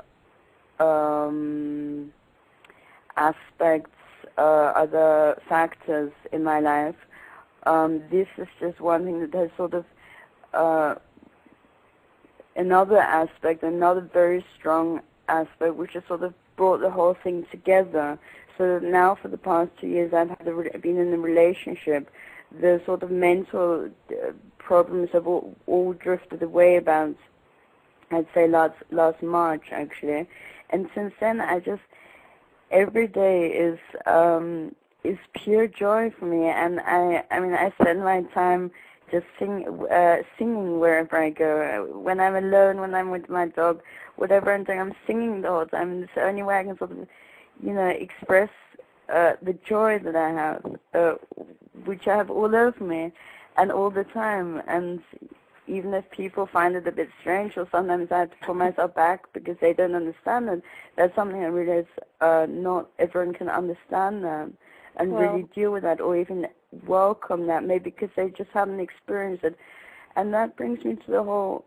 aspects. Other factors in my life. This is just one thing that has sort of another aspect, another very strong aspect, which has sort of brought the whole thing together. So that now for the past 2 years I've been in a relationship. The sort of mental problems have all drifted away about, I'd say, last March actually. And since then every day is pure joy for me, and I spend my time just singing wherever I go. When I'm alone, when I'm with my dog, whatever I'm doing, I'm singing the whole time. It's the only way I can sort of, express the joy that I have, which I have all over me, and all the time. And even if people find it a bit strange, or sometimes I have to pull myself back because they don't understand it, that's something I realize not everyone can understand that and really deal with that, or even welcome that, maybe because they just haven't experienced it. And that brings me to the whole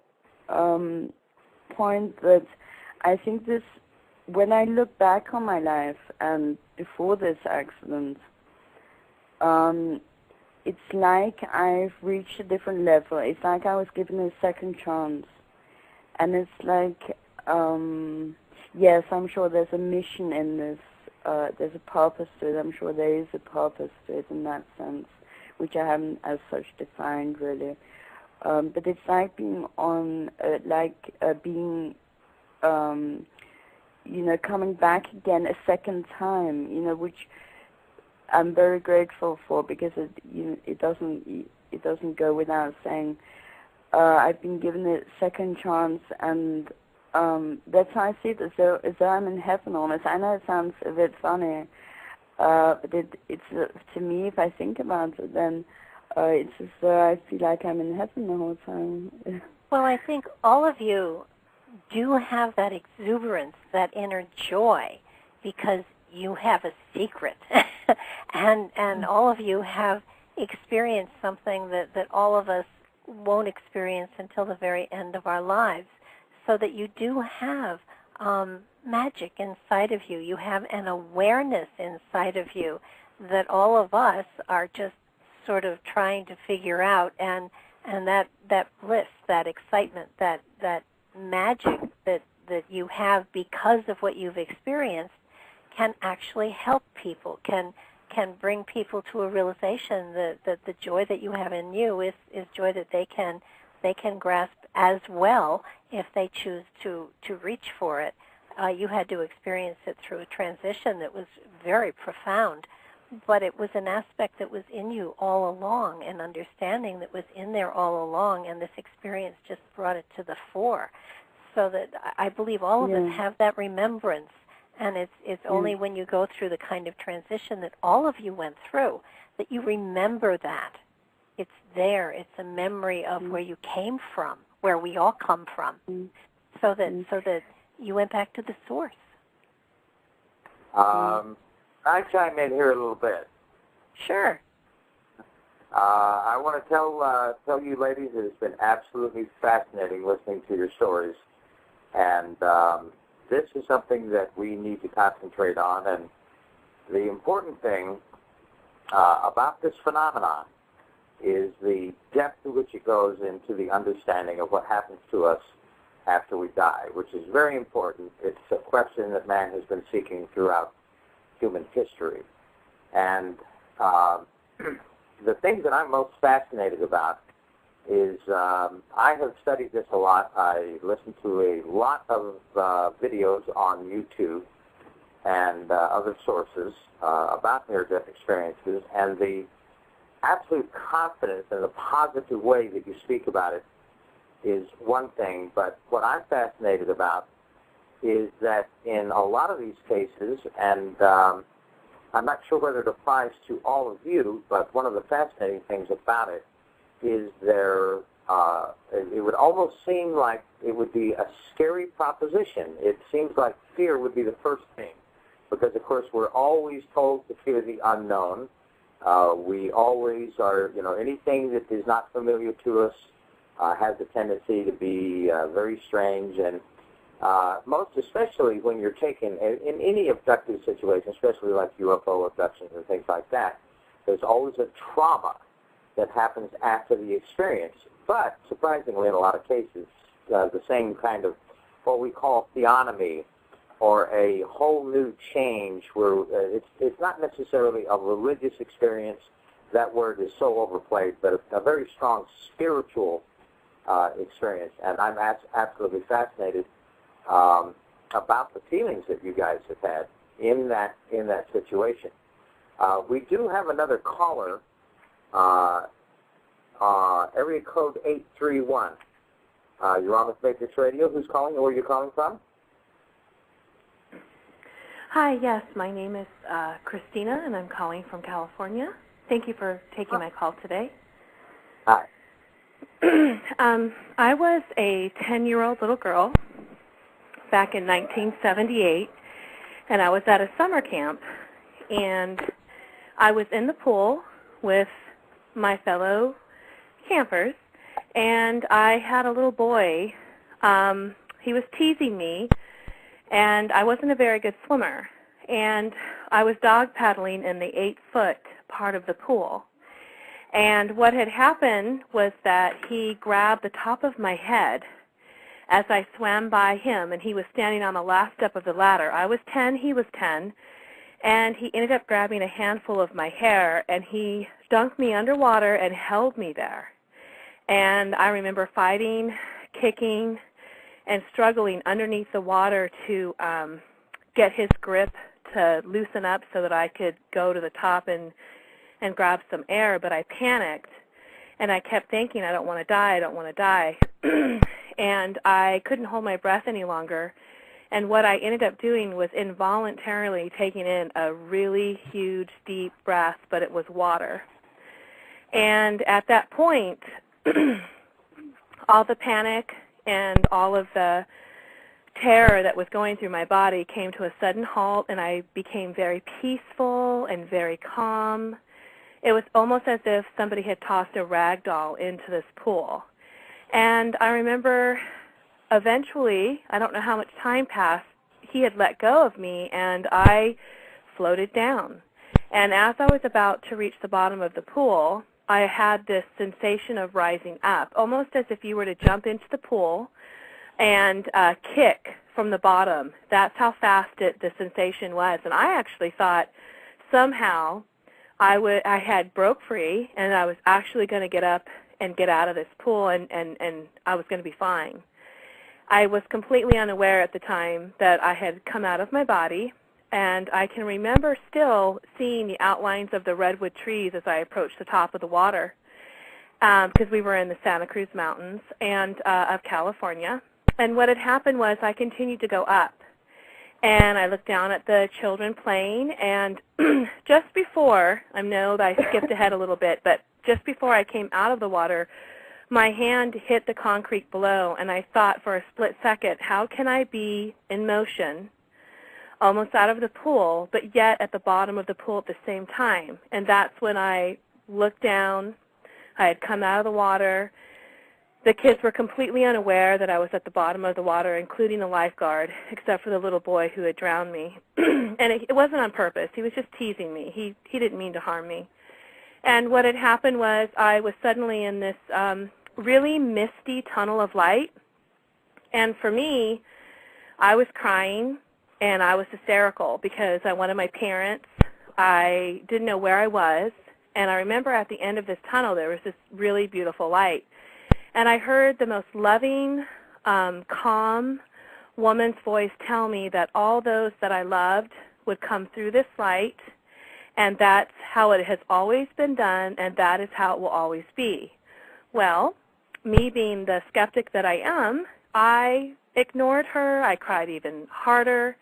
point that I think when I look back on my life and before this accident, it's like I've reached a different level. It's like I was given a second chance. And it's like, yes, I'm sure there's a mission in this. There's a purpose to it. I'm sure there is a purpose to it in that sense, which I haven't as such defined really. But it's like being coming back again a second time, which I'm very grateful for, because it doesn't go without saying. I've been given a second chance, and that's how I see it, as though I'm in heaven almost. I know it sounds a bit funny, but it's to me, if I think about it, then it's as though I feel like I'm in heaven the whole time. Well, I think all of you do have that exuberance, that inner joy, because you have a secret, and all of you have experienced something that all of us won't experience until the very end of our lives, so that you do have magic inside of you. You have an awareness inside of you that all of us are just sort of trying to figure out, and that bliss, that excitement, that magic that you have because of what you've experienced can actually help people, can bring people to a realization that the joy that you have in you is joy that they can grasp as well if they choose to reach for it. You had to experience it through a transition that was very profound, but it was an aspect that was in you all along, an understanding that was in there all along, and this experience just brought it to the fore. So that I believe all of us have that remembrance, and it's only when you go through the kind of transition that all of you went through that you remember that. It's there. It's a memory of where you came from, where we all come from, so that you went back to the source. I chime in here a little bit. Sure. I want to tell you ladies that it's been absolutely fascinating listening to your stories, and this is something that we need to concentrate on. And the important thing about this phenomenon is the depth to which it goes into the understanding of what happens to us after we die, which is very important. It's a question that man has been seeking throughout human history. And the thing that I'm most fascinated about is I have studied this a lot. I listened to a lot of videos on YouTube and other sources about near-death experiences, and the absolute confidence and the positive way that you speak about it is one thing, but what I'm fascinated about is that in a lot of these cases, and I'm not sure whether it applies to all of you, but one of the fascinating things about it is it would almost seem like it would be a scary proposition. It seems like fear would be the first thing, because, of course, we're always told to fear the unknown. We always are, anything that is not familiar to us has a tendency to be very strange, and most especially when you're taken in any abductive situation, especially like UFO abductions and things like that. There's always a trauma that happens after the experience. But surprisingly, in a lot of cases, the same kind of what we call theonomy, or a whole new change where it's not necessarily a religious experience. That word is so overplayed, but a very strong spiritual experience. And I'm absolutely fascinated about the feelings that you guys have had in that situation. We do have another caller, area code 831. You're on with Matrix Radio. Who's calling and where are you calling from? Hi, yes, my name is Christina, and I'm calling from California. Thank you for taking my call today. Hi. I was a 10-year-old little girl back in 1978, and I was at a summer camp, and I was in the pool with my fellow campers, and I had a little boy. He was teasing me, and I wasn't a very good swimmer, and I was dog paddling in the 8-foot part of the pool. And what had happened was that he grabbed the top of my head as I swam by him, and he was standing on the last step of the ladder. I was 10, he was 10, and he ended up grabbing a handful of my hair, and he dunked me underwater and held me there. And I remember fighting, kicking, and struggling underneath the water to get his grip to loosen up so that I could go to the top and grab some air. But I panicked, and I kept thinking, I don't want to die, I don't want to die. And I couldn't hold my breath any longer. And what I ended up doing was involuntarily taking in a really huge, deep breath, but it was water. And at that point, all the panic and all of the terror that was going through my body came to a sudden halt, and I became very peaceful and very calm. It was almost as if somebody had tossed a rag doll into this pool. And I remember eventually, I don't know how much time passed, he had let go of me, and I floated down. And as I was about to reach the bottom of the pool, I had this sensation of rising up, almost as if you were to jump into the pool and kick from the bottom. That's how fast the sensation was. And I actually thought somehow I had broke free, and I was actually going to get up and get out of this pool, and I was going to be fine. I was completely unaware at the time that I had come out of my body, and I can remember still seeing the outlines of the redwood trees as I approached the top of the water, because we were in the Santa Cruz Mountains and of California. And what had happened was I continued to go up, and I looked down at the children playing, and just before, I know that I skipped ahead a little bit, but just before I came out of the water, my hand hit the concrete below, and I thought for a split second, how can I be in motion, almost out of the pool, but yet at the bottom of the pool at the same time? And that's when I looked down. I had come out of the water. The kids were completely unaware that I was at the bottom of the water, including the lifeguard, except for the little boy who had drowned me. And it wasn't on purpose. He was just teasing me. He didn't mean to harm me. And what had happened was I was suddenly in this really misty tunnel of light. And for me, I was crying, and I was hysterical because I wanted my parents. I didn't know where I was. And I remember at the end of this tunnel, there was this really beautiful light. And I heard the most loving, calm woman's voice tell me that all those that I loved would come through this light, and that's how it has always been done, and that is how it will always be. Well, me being the skeptic that I am, I ignored her. I cried even harder.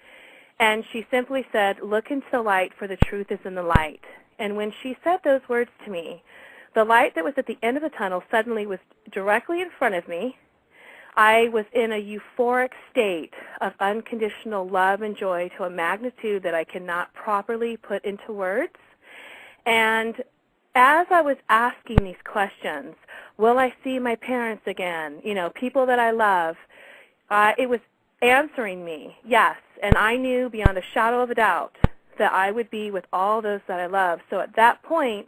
And she simply said, look into the light, for the truth is in the light. And when she said those words to me, the light that was at the end of the tunnel suddenly was directly in front of me. I was in a euphoric state of unconditional love and joy to a magnitude that I cannot properly put into words. And as I was asking these questions, will I see my parents again, people that I love, it was answering me, yes. And I knew beyond a shadow of a doubt that I would be with all those that I love. So at that point,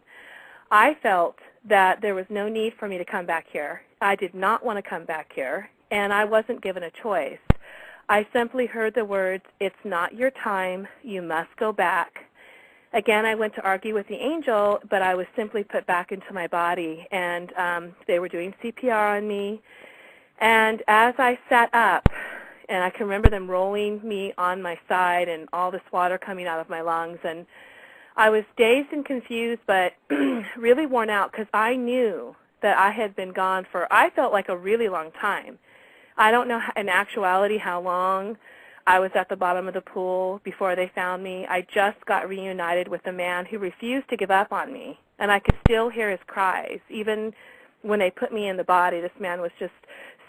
I felt that there was no need for me to come back here. I did not want to come back here, and I wasn't given a choice. I simply heard the words, it's not your time, you must go back. Again, I went to argue with the angel, but I was simply put back into my body, and they were doing CPR on me. And as I sat up, and I can remember them rolling me on my side and all this water coming out of my lungs, and I was dazed and confused, but really worn out because I knew that I had been gone for, I felt like a really long time. I don't know in actuality how long I was at the bottom of the pool before they found me. I just got reunited with a man who refused to give up on me, and I could still hear his cries. Even when they put me in the body, this man was just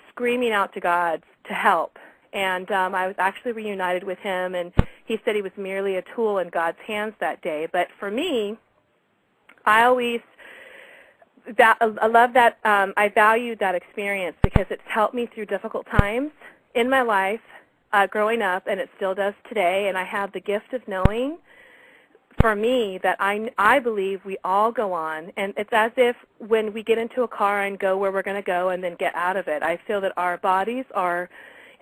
screaming out to God to help. And I was actually reunited with him, and he said he was merely a tool in God's hands that day. But for me, I love that, I valued that experience because it's helped me through difficult times in my life growing up, and it still does today. And I have the gift of knowing, for me, that I believe we all go on. And it's as if when we get into a car and go where we're going to go and then get out of it, I feel that our bodies are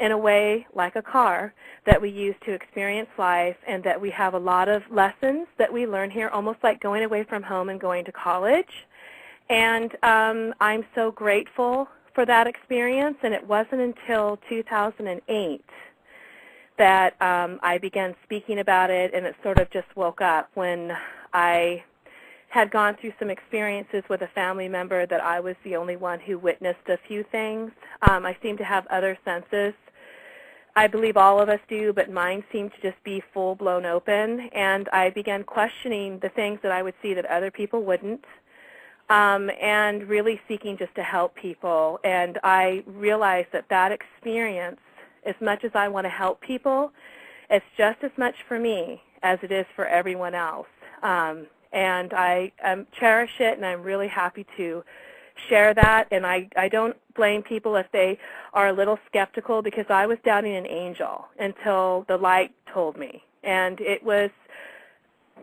in a way like a car that we use to experience life, and that we have a lot of lessons that we learn here, almost like going away from home and going to college. And I'm so grateful for that experience, and it wasn't until 2008 that I began speaking about it, and it sort of just woke up when I had gone through some experiences with a family member that I was the only one who witnessed a few things. I seem to have other senses. I believe all of us do, but mine seemed to just be full-blown open, and I began questioning the things that I would see that other people wouldn't, and really seeking just to help people. And I realized that that experience, as much as I want to help people, it's just as much for me as it is for everyone else. And I cherish it, and I'm really happy to share that. And I don't blame people if they are a little skeptical, because I was doubting an angel until the light told me. And it was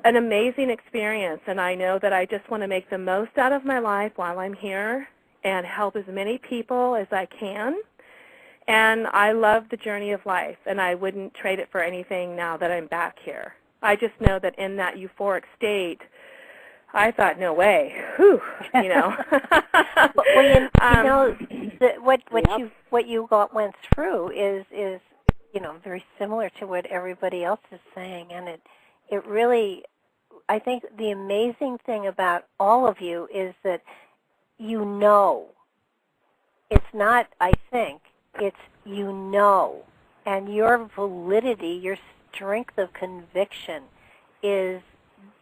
an amazing experience, and I know that I just want to make the most out of my life while I'm here and help as many people as I can. And I love the journey of life, and I wouldn't trade it for anything now that I'm back here. I just know that in that euphoric state, I thought, no way, whew, you know. Well, you know, what you went through is very similar to what everybody else is saying, and it really, I think the amazing thing about all of you is that it's not, I think, it's and your validity, your strength of conviction is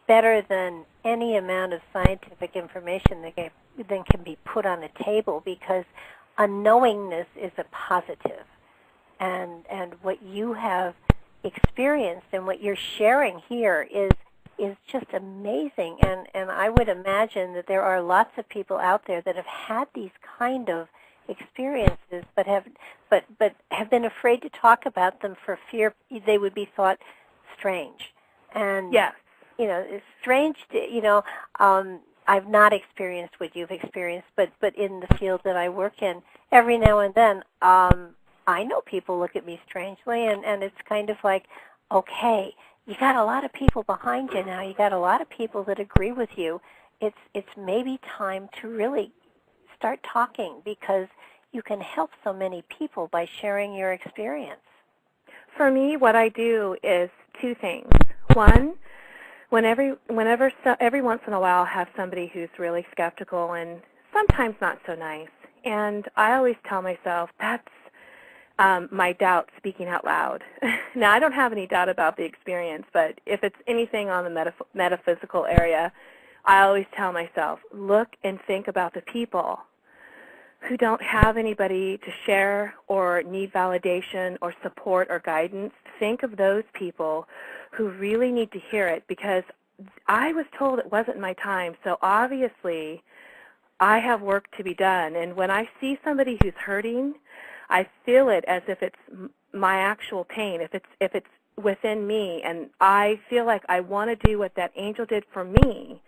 better than any amount of scientific information that can be put on a table, because a knowingness is a positive. And what you have experienced and what you're sharing here is just amazing. And I would imagine that there are lots of people out there that have had these kind of experiences but have been afraid to talk about them for fear they would be thought strange. And yes. It's strange to, I've not experienced what you've experienced, but in the field that I work in, every now and then, I know people look at me strangely, and it's kind of like, okay, you got a lot of people behind you now. You got a lot of people that agree with you. It's maybe time to really start talking, because you can help so many people by sharing your experience. For me, what I do is two things. One, every once in a while, I'll have somebody who's really skeptical and sometimes not so nice. And I always tell myself, that's my doubt speaking out loud. Now, I don't have any doubt about the experience, but if it's anything on the metaphysical area, I always tell myself, look and think about the people who don't have anybody to share or need validation or support or guidance. Think of those people who really need to hear it, because I was told it wasn't my time, so obviously I have work to be done. And when I see somebody who's hurting, I feel it as if it's my actual pain, if it's within me, and I feel like I want to do what that angel did for me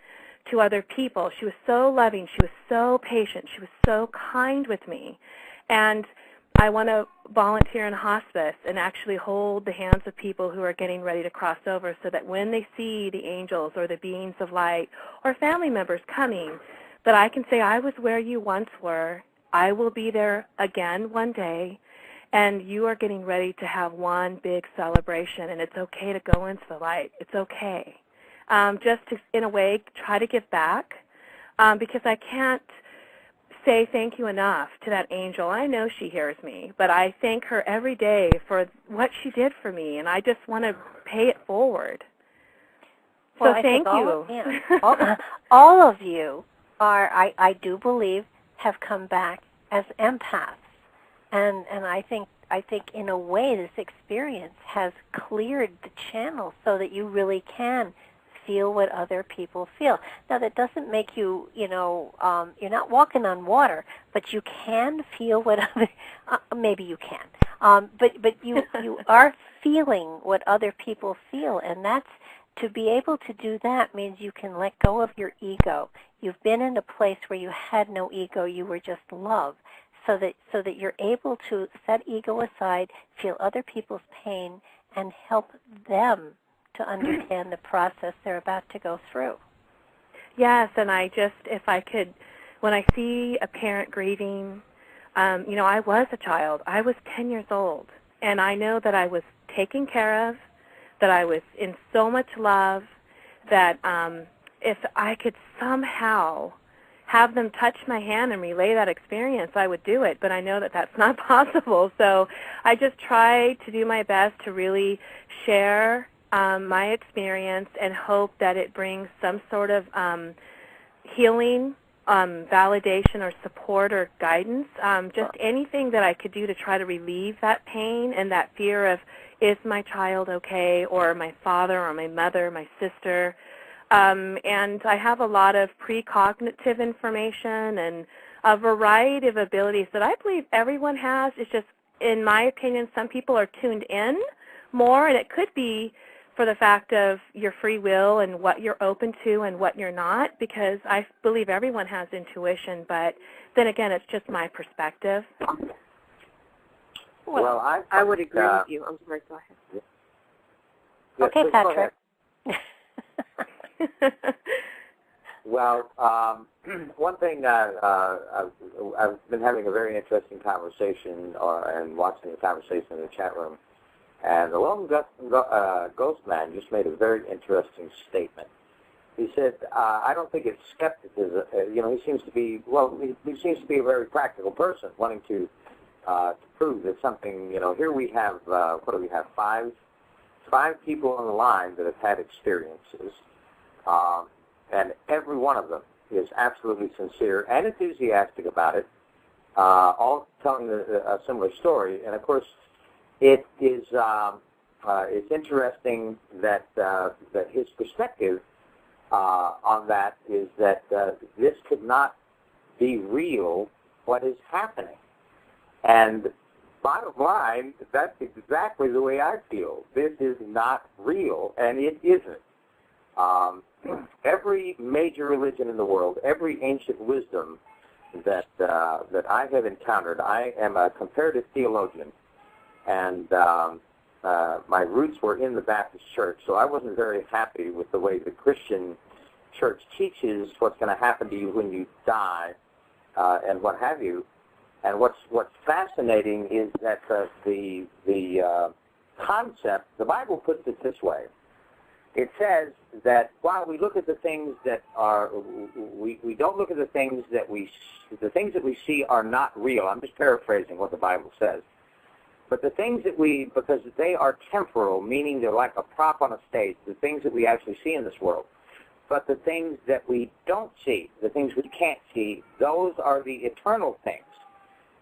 to other people. She was so loving. She was so patient. She was so kind with me. And I want to volunteer in hospice and actually hold the hands of people who are getting ready to cross over, so that when they see the angels or the beings of light or family members coming, that I can say, I was where you once were. I will be there again one day, and you are getting ready to have one big celebration, and it's okay to go into the light. It's okay. Just to, in a way, try to give back, because I can't say thank you enough to that angel. I know she hears me, but I thank her every day for what she did for me, and I just want to pay it forward. Well, so thank you. All of you are, I do believe, have come back as empaths, and I think in a way this experience has cleared the channel so that you really can feel what other people feel. Now, that doesn't make you, you're not walking on water, but you can feel what other, maybe you can, but you are feeling what other people feel, and that's, to be able to do that means you can let go of your ego. You've been in a place where you had no ego, you were just love, so that you're able to set ego aside, feel other people's pain, and help them to understand the process they're about to go through. Yes, and if I could, when I see a parent grieving, I was a child. I was 10 years old, and I know that I was taken care of, that I was in so much love, that if I could somehow have them touch my hand and relay that experience, I would do it, but I know that that's not possible. So I just try to do my best to really share my experience and hope that it brings some sort of healing, validation or support or guidance, just anything that I could do to try to relieve that pain and that fear of, is my child okay, or my father or my mother, my sister. And I have a lot of precognitive information and a variety of abilities that I believe everyone has. It's just, in my opinion, some people are tuned in more, and it could be for the fact of your free will and what you're open to and what you're not, because I believe everyone has intuition, but then again, it's just my perspective. Well, I would agree with you. I'm sorry, go ahead. Yeah, okay, Patrick. Well, one thing, I've been having a very interesting conversation and watching the conversation in the chat room And the lone ghost man just made a very interesting statement. He said, I don't think it's skepticism. He seems to be, he seems to be a very practical person, wanting to prove that something, here we have, what do we have, five people on the line that have had experiences, and every one of them is absolutely sincere and enthusiastic about it, all telling a similar story. And, of course, it is it's interesting that his perspective on that is that this could not be real, what is happening. And bottom line, that's exactly the way I feel. This is not real, and it isn't. Every major religion in the world, every ancient wisdom that I have encountered, I am a comparative theologian, and my roots were in the Baptist church, so I wasn't very happy with the way the Christian church teaches what's going to happen to you when you die and what have you. And what's fascinating is that the concept, the Bible puts it this way. It says that while we look at the things that are, we don't look at the things that we see are not real. I'm just paraphrasing what the Bible says. But the things that because they are temporal, meaning they're like a prop on a stage, the things that we actually see in this world. But the things that we don't see, the things we can't see, those are the eternal things.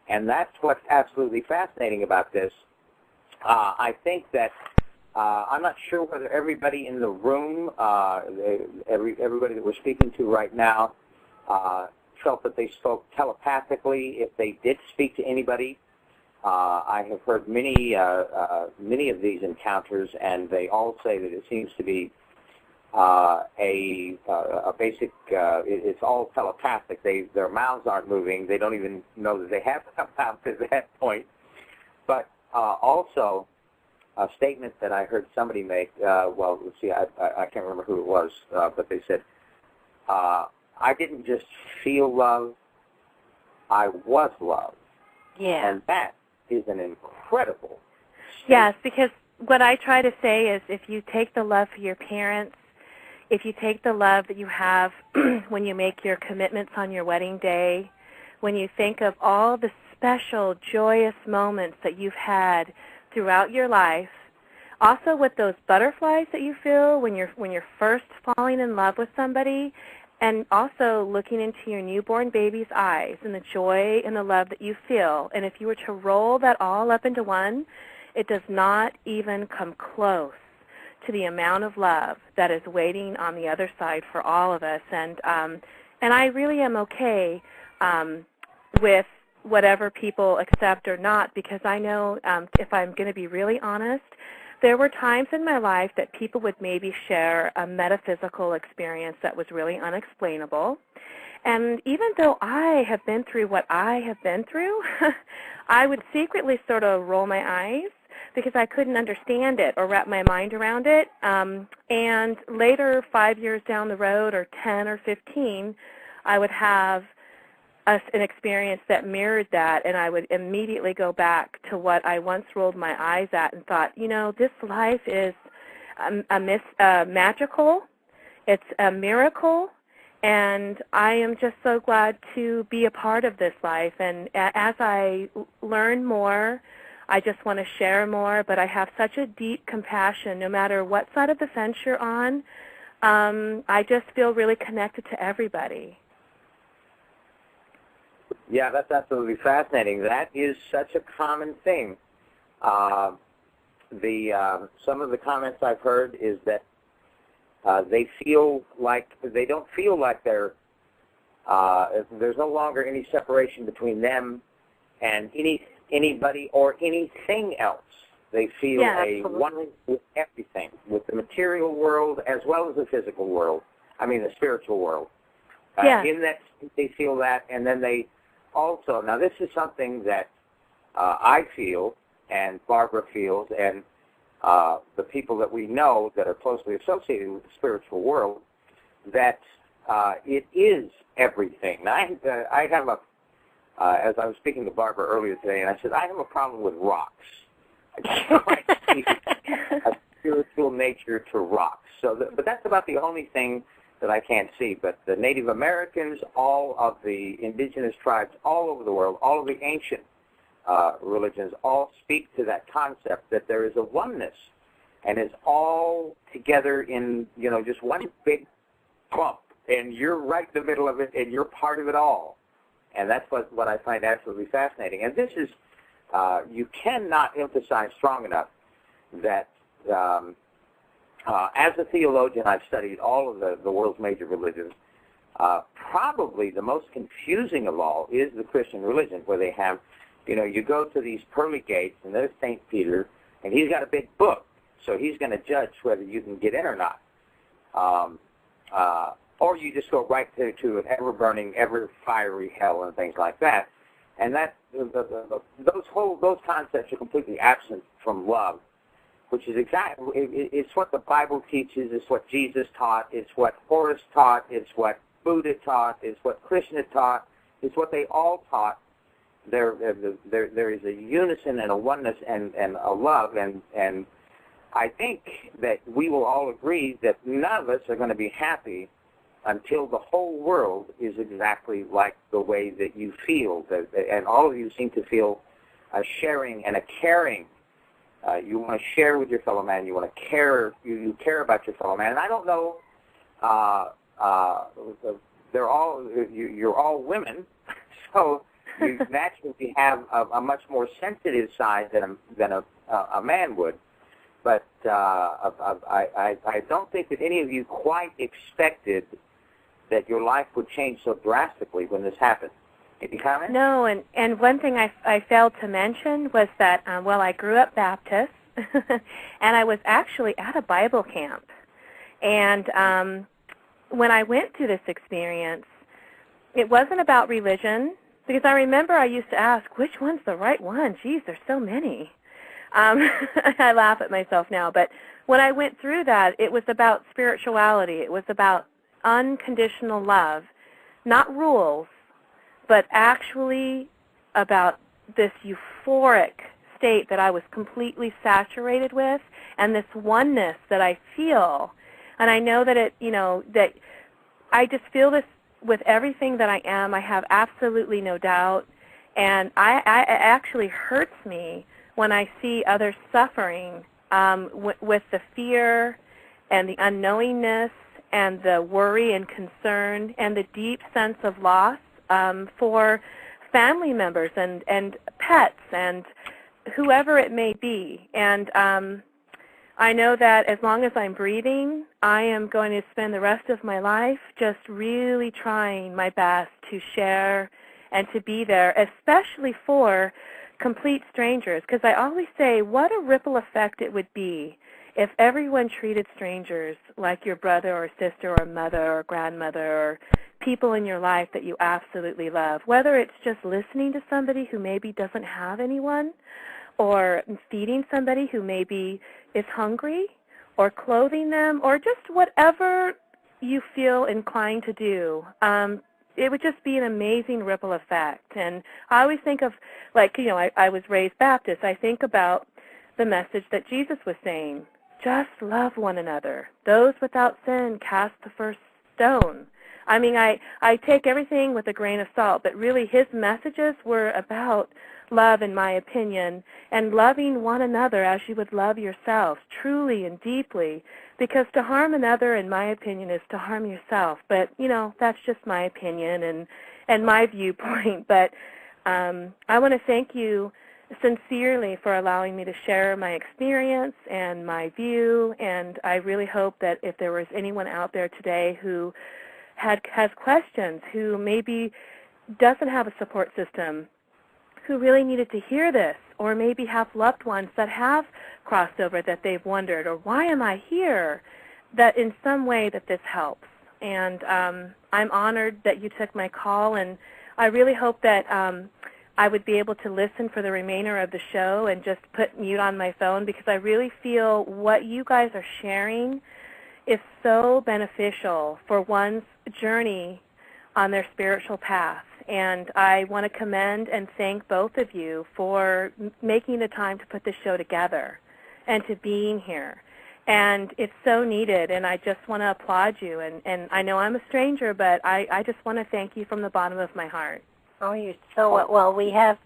And that's what's absolutely fascinating about this. I think that I'm not sure whether everybody in the room, everybody that we're speaking to right now, felt that they spoke telepathically. If they did speak to anybody, I have heard many of these encounters, and they all say that it seems to be a basic. It's all telepathic. Their mouths aren't moving. They don't even know that they have mouths at that point. But also, a statement that I heard somebody make. Well, let's see. I can't remember who it was, but they said, "I didn't just feel love. I was love." Yeah. And that is an incredible statement. Yes, because what I try to say is if you take the love for your parents, if you take the love that you have when you make your commitments on your wedding day, when you think of all the special, joyous moments that you've had throughout your life, also with those butterflies that you feel when you're first falling in love with somebody, and also looking into your newborn baby's eyes and the joy and the love that you feel. And if you were to roll that all up into one, it does not even come close to the amount of love that is waiting on the other side for all of us. And I really am okay with whatever people accept or not, because I know, if I'm going to be really honest, there were times in my life that people would maybe share a metaphysical experience that was really unexplainable. And even though I have been through what I have been through, I would secretly sort of roll my eyes because I couldn't understand it or wrap my mind around it. And later, 5 years down the road, or 10 or 15, I would have an experience that mirrored that, and I would immediately go back to what I once rolled my eyes at and thought, this life is magical. It's a miracle, and I am just so glad to be a part of this life. And as I learn more, I just want to share more, but I have such a deep compassion no matter what side of the fence you're on. I just feel really connected to everybody. Yeah, that's absolutely fascinating. That is such a common thing. Some of the comments I've heard is that they don't feel like there's no longer any separation between them and anybody or anything else. They feel one with everything, with the material world as well as the physical world. I mean, the spiritual world. In that they feel that, and then they also, now this is something that I feel and Barbara feels and the people that we know that are closely associated with the spiritual world, that it is everything. Now, I have as I was speaking to Barbara earlier today, and I said, I have a problem with rocks. I a spiritual nature to rocks. But that's about the only thing that I can't see. But the Native Americans, all of the indigenous tribes all over the world, all of the ancient religions all speak to that concept that there is a oneness, and it's all together in, just one big clump, and you're right in the middle of it, and you're part of it all. And that's what I find absolutely fascinating. And this is, you cannot emphasize strong enough that as a theologian, I've studied all of the world's major religions. Probably the most confusing of all is the Christian religion, where they have, you go to these pearly gates, and there's St. Peter, and he's got a big book, so he's going to judge whether you can get in or not. Or you just go right to an ever-burning, ever-fiery hell and things like that. And that those concepts are completely absent from love, which is exactly, it's what the Bible teaches, it's what Jesus taught, it's what Horace taught, it's what Buddha taught, it's what Krishna taught, it's what they all taught. There is a unison and a oneness and a love, and I think that we will all agree that none of us are going to be happy until the whole world is exactly like the way that you feel, and all of you seem to feel a sharing and a caring. You want to share with your fellow man. You want to care. You care about your fellow man. And I don't know. You're all women, so you naturally have a much more sensitive side than a man would. But I don't think that any of you quite expected that your life would change so drastically when this happened. Any comment? No, and one thing I failed to mention was that, I grew up Baptist, and I was actually at a Bible camp. And when I went through this experience, it wasn't about religion, because I remember I used to ask, which one's the right one? Geez, there's so many. I laugh at myself now, but when I went through that, it was about spirituality. It was about unconditional love, not rules, but actually about this euphoric state that I was completely saturated with, and this oneness that I feel. And I know that that I just feel this with everything that I am. I have absolutely no doubt, and it actually hurts me when I see others suffering with the fear and the unknowingness and the worry and concern and the deep sense of loss for family members and pets and whoever it may be. And I know that as long as I'm breathing, I am going to spend the rest of my life just really trying my best to share and to be there, especially for complete strangers, because I always say what a ripple effect it would be if everyone treated strangers like your brother or sister or mother or grandmother or people in your life that you absolutely love, whether it's just listening to somebody who maybe doesn't have anyone, or feeding somebody who maybe is hungry, or clothing them, or just whatever you feel inclined to do. It would just be an amazing ripple effect. And I always think of, I was raised Baptist. I think about the message that Jesus was saying, just love one another. Those without sin cast the first stone. I mean, I take everything with a grain of salt, but really his messages were about love, in my opinion, and loving one another as you would love yourself, truly and deeply, because to harm another, in my opinion, is to harm yourself. But, that's just my opinion and my viewpoint. But I want to thank you sincerely for allowing me to share my experience and my view, and I really hope that if there was anyone out there today who has questions, who maybe doesn't have a support system, who really needed to hear this, or maybe have loved ones that have crossed over that they've wondered, or why am I here, that in some way that this helps. And I'm honored that you took my call, and I really hope that I would be able to listen for the remainder of the show and just put mute on my phone, because I really feel what you guys are sharing is so beneficial for one's journey on their spiritual path. And I want to commend and thank both of you for making the time to put this show together and to being here. And it's so needed, and I just want to applaud you. And I know I'm a stranger, but I just want to thank you from the bottom of my heart. Oh, you're so well. We have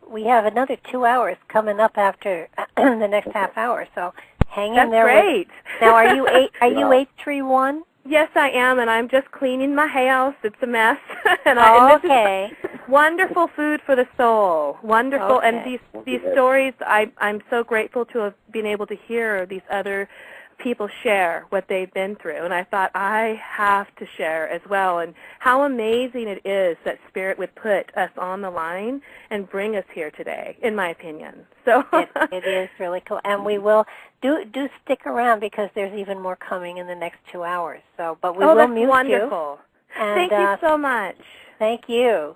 another 2 hours coming up after the next half hour, so hang in there. That's great. Now, are you 831? Yes, I am, and I'm just cleaning my house. It's a mess. and okay. This is wonderful food for the soul. Wonderful. Okay. And these stories, I'm so grateful to have been able to hear these other people share what they've been through. And I thought, I have to share as well. And how amazing it is that Spirit would put us on the line and bring us here today, in my opinion. So it is really cool. And we will do stick around because there's even more coming in the next 2 hours. So, but we will mute wonderful. You. And, thank you so much. Thank you.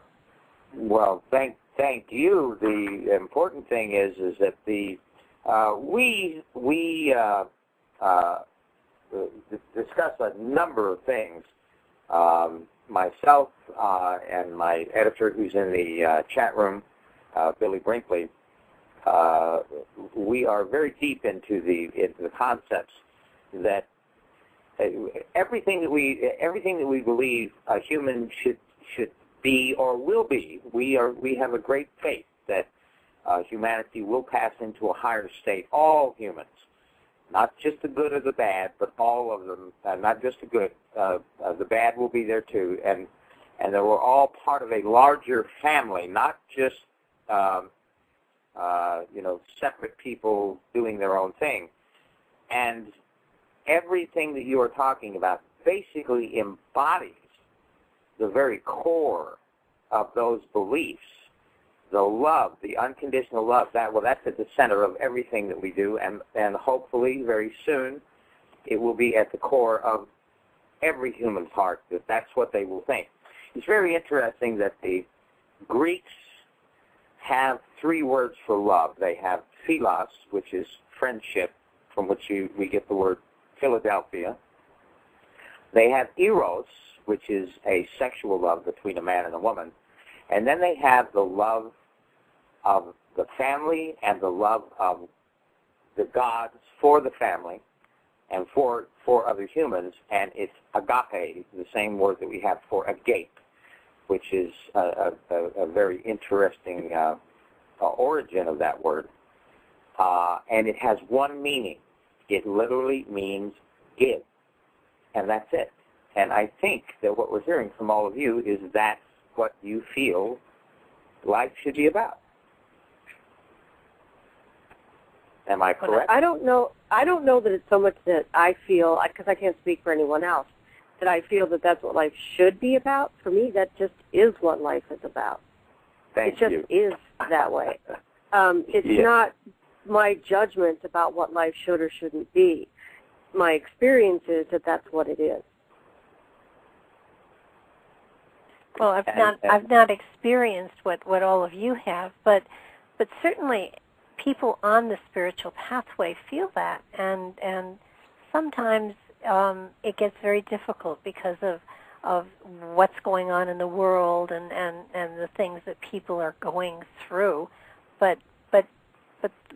Well, thank you. The important thing is that the we discuss a number of things. Myself and my editor, who's in the chat room, Billy Brinkley, we are very deep into the concepts that everything that we believe a human should be or will be. We have a great faith that humanity will pass into a higher state. All humans. Not just the good or the bad, but all of them. Not just the good. The bad will be there too, and they were all part of a larger family, not just separate people doing their own thing. And everything that you are talking about basically embodies the very core of those beliefs. The love, the unconditional love, that's at the center of everything that we do, and hopefully very soon it will be at the core of every human's heart, that's what they will think. It's very interesting that the Greeks have 3 words for love. They have philos, which is friendship, from which we get the word Philadelphia. They have eros, which is a sexual love between a man and a woman. And then they have the love of the family and the love of the gods for the family and for other humans, and it's agape, the same word that we have for agape, which is a very interesting origin of that word. And it has one meaning. It literally means give, and that's it. And I think that what we're hearing from all of you is that's what you feel life should be about. Am I correct? I don't know that it's so much that I feel, because I can't speak for anyone else, that I feel that that's what life should be about. For me, that just is what life is about. Thank you. It just is that way. It's not my judgment about what life should or shouldn't be. My experience is that that's what it is. Well, I've not experienced what all of you have, but certainly people on the spiritual pathway feel that, and sometimes it gets very difficult because of what's going on in the world and the things that people are going through, but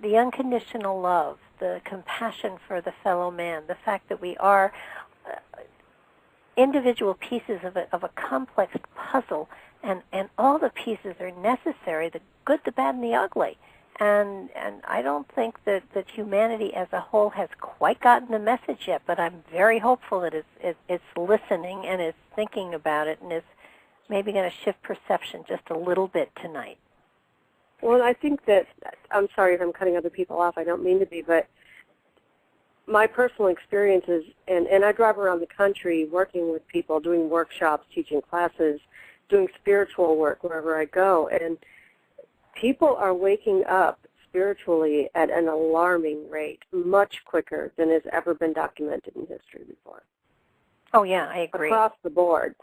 the unconditional love, the compassion for the fellow man, the fact that we are individual pieces of a complex puzzle, and all the pieces are necessary, the good, the bad, and the ugly. And I don't think that humanity as a whole has quite gotten the message yet, but I'm very hopeful that it's listening and is thinking about it and is maybe going to shift perception just a little bit tonight. Well, I think that, I'm sorry if I'm cutting other people off, I don't mean to be, but my personal experiences, and I drive around the country working with people, doing workshops, teaching classes, doing spiritual work wherever I go, and people are waking up spiritually at an alarming rate, much quicker than has ever been documented in history before. Oh, yeah, I agree. Across the board.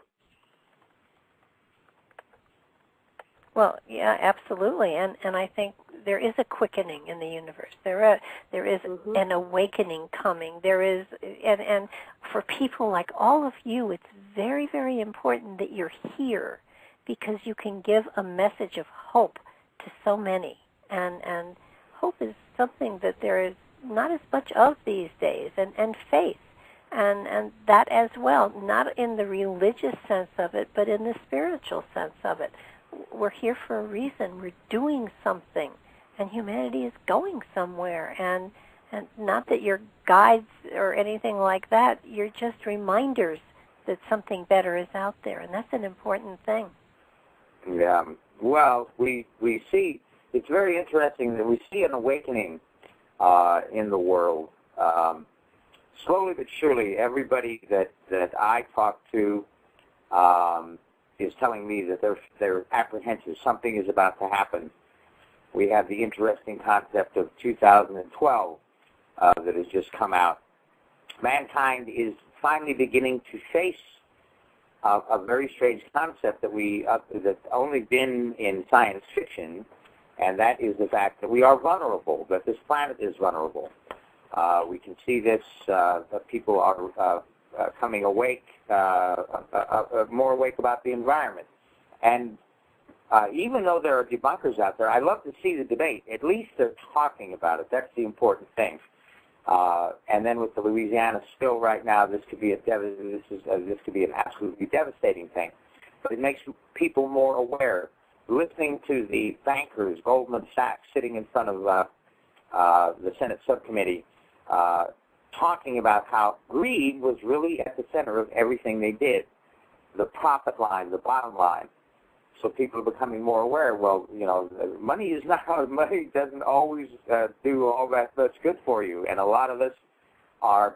Well, yeah, absolutely, and I think there is a quickening in the universe. There is an awakening coming. There is, and for people like all of you, it's very, very important that you're here because you can give a message of hope to so many, and hope is something that there is not as much of these days, and faith, and that as well, not in the religious sense of it, but in the spiritual sense of it. We're here for a reason. We're doing something, and humanity is going somewhere, and not that you're guides or anything like that. You're just reminders that something better is out there, and that's an important thing. Yeah. Well, we see, it's very interesting that we see an awakening in the world. Slowly but surely, everybody that I talk to is telling me that they're apprehensive. Something is about to happen. We have the interesting concept of 2012 that has just come out. Mankind is finally beginning to face a very strange concept that's only been in science fiction, and that is the fact that we are vulnerable, that this planet is vulnerable. We can see this, that people are coming awake, more awake about the environment. And even though there are debunkers out there, I love to see the debate. At least they're talking about it. That's the important thing. And then with the Louisiana spill right now, this could be this could be an absolutely devastating thing. But it makes people more aware. Listening to the bankers, Goldman Sachs, sitting in front of the Senate subcommittee, talking about how greed was really at the center of everything they did. The profit line, the bottom line. So people are becoming more aware. Well, money doesn't always do all that much good for you, and a lot of us are,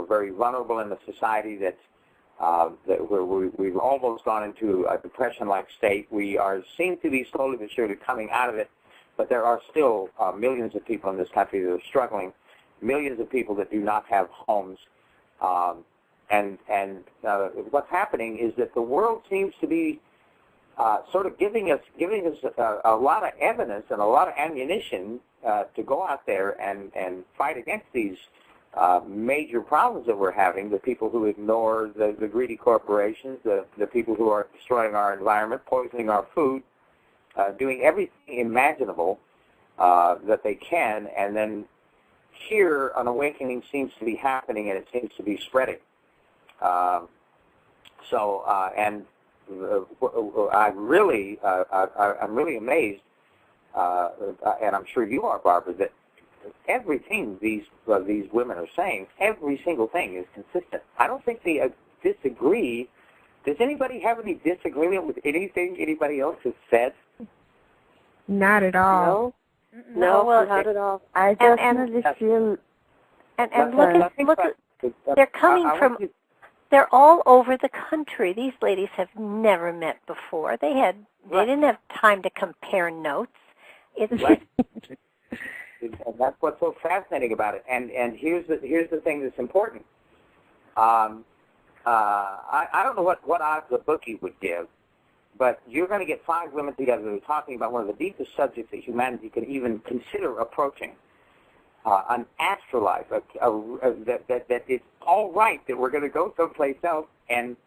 very vulnerable in the society that we've almost gone into a depression-like state. We seem to be slowly but surely coming out of it, but there are still millions of people in this country that are struggling, millions of people that do not have homes, and what's happening is that the world seems to be sort of giving us a lot of evidence and a lot of ammunition to go out there and fight against these major problems that we're having, the people who ignore the greedy corporations, the people who are destroying our environment, poisoning our food, doing everything imaginable that they can, and then here an awakening seems to be happening and it seems to be spreading. I'm really amazed, and I'm sure you are, Barbara, that everything these women are saying, every single thing is consistent. I don't think they disagree. Does anybody have any disagreement with anything anybody else has said? Not at all. No, well, not at all. I definitely feel... And look at they're coming from... They're all over the country. These ladies have never met before. They didn't have time to compare notes. It's right. And that's what's so fascinating about it. And here's the thing that's important. I don't know what odds the bookie would give, but you're going to get 5 women together that are talking about one of the deepest subjects that humanity can even consider approaching. An afterlife, that it's all right that we're going to go someplace else, and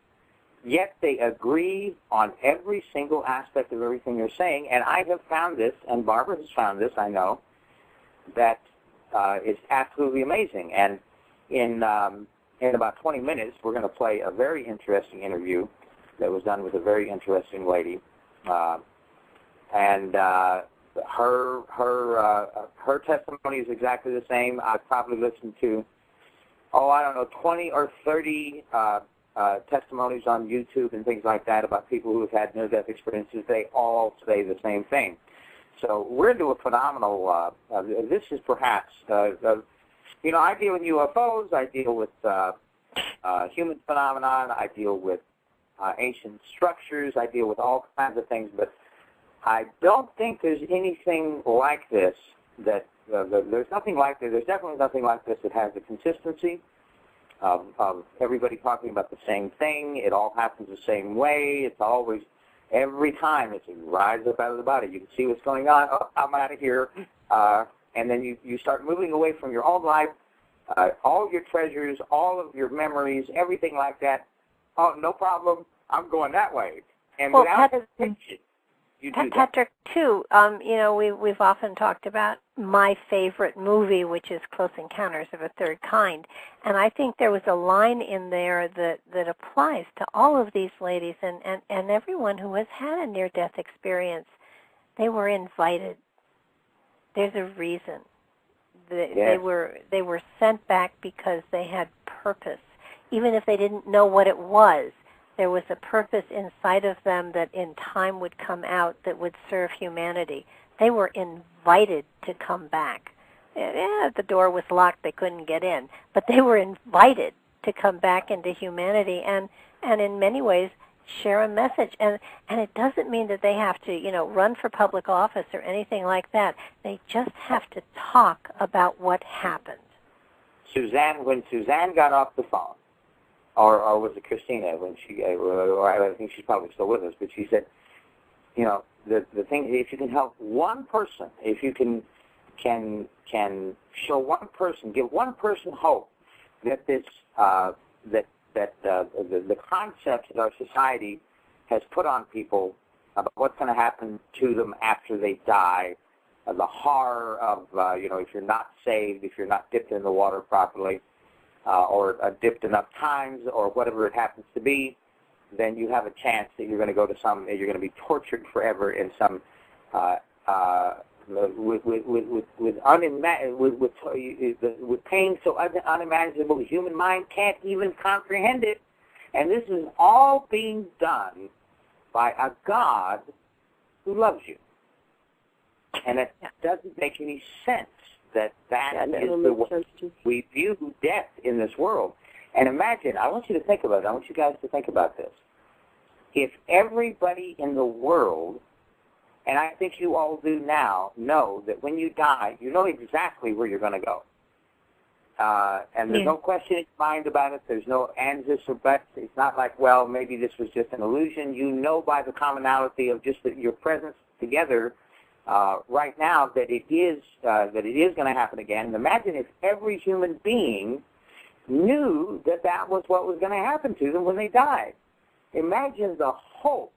yet they agree on every single aspect of everything they're saying. And I have found this, and Barbara has found this, I know, that it's absolutely amazing. And in about 20 minutes, we're going to play a very interesting interview that was done with a very interesting lady, and her testimony is exactly the same. I've probably listened to, 20 or 30 testimonies on YouTube and things like that about people who have had near-death experiences. They all say the same thing. So we're into a phenomenal, this is perhaps, I deal with UFOs, I deal with human phenomenon, I deal with ancient structures, I deal with all kinds of things, but I don't think there's anything like this there's nothing like this. There's definitely nothing like this that has the consistency of everybody talking about the same thing. It all happens the same way. It's always, every time it's a rise up out of the body. You can see what's going on. Oh, I'm out of here. And then you start moving away from your own life, all your treasures, all of your memories, everything like that. Oh, no problem. I'm going that way. And without hesitation, you do Patrick, too, we've often talked about my favorite movie, which is Close Encounters of a Third Kind, and I think there was a line in there that applies to all of these ladies and everyone who has had a near-death experience. They were invited. There's a reason. They were sent back because they had purpose, even if they didn't know what it was. There was a purpose inside of them that in time would come out that would serve humanity. They were invited to come back. The door was locked, they couldn't get in. But they were invited to come back into humanity and in many ways share a message. And it doesn't mean that they have to, run for public office or anything like that. They just have to talk about what happened. When Suzanne got off the phone, or was it Christina when she, or I think she's probably still with us, but she said, the thing, if you can help one person, if you can show one person, give one person hope that this, the concepts that our society has put on people about what's going to happen to them after they die, the horror of, if you're not saved, if you're not dipped in the water properly, or dipped enough times, or whatever it happens to be, then you have a chance that you're going to go to you're going to be tortured forever in some with pain so unimaginable the human mind can't even comprehend it. And this is all being done by a God who loves you. And it doesn't make any sense that is the way we view death in this world. And imagine, I want you to think about it. I want you guys to think about this. If everybody in the world, and I think you all do now, know that when you die, you know exactly where you're going to go. And there's no question in your mind about it. There's no ands, ifs, or buts. It's not like, well, maybe this was just an illusion. You know by the commonality of just your presence together right now that it is going to happen again. And imagine if every human being knew that was what was going to happen to them when they died. Imagine the hope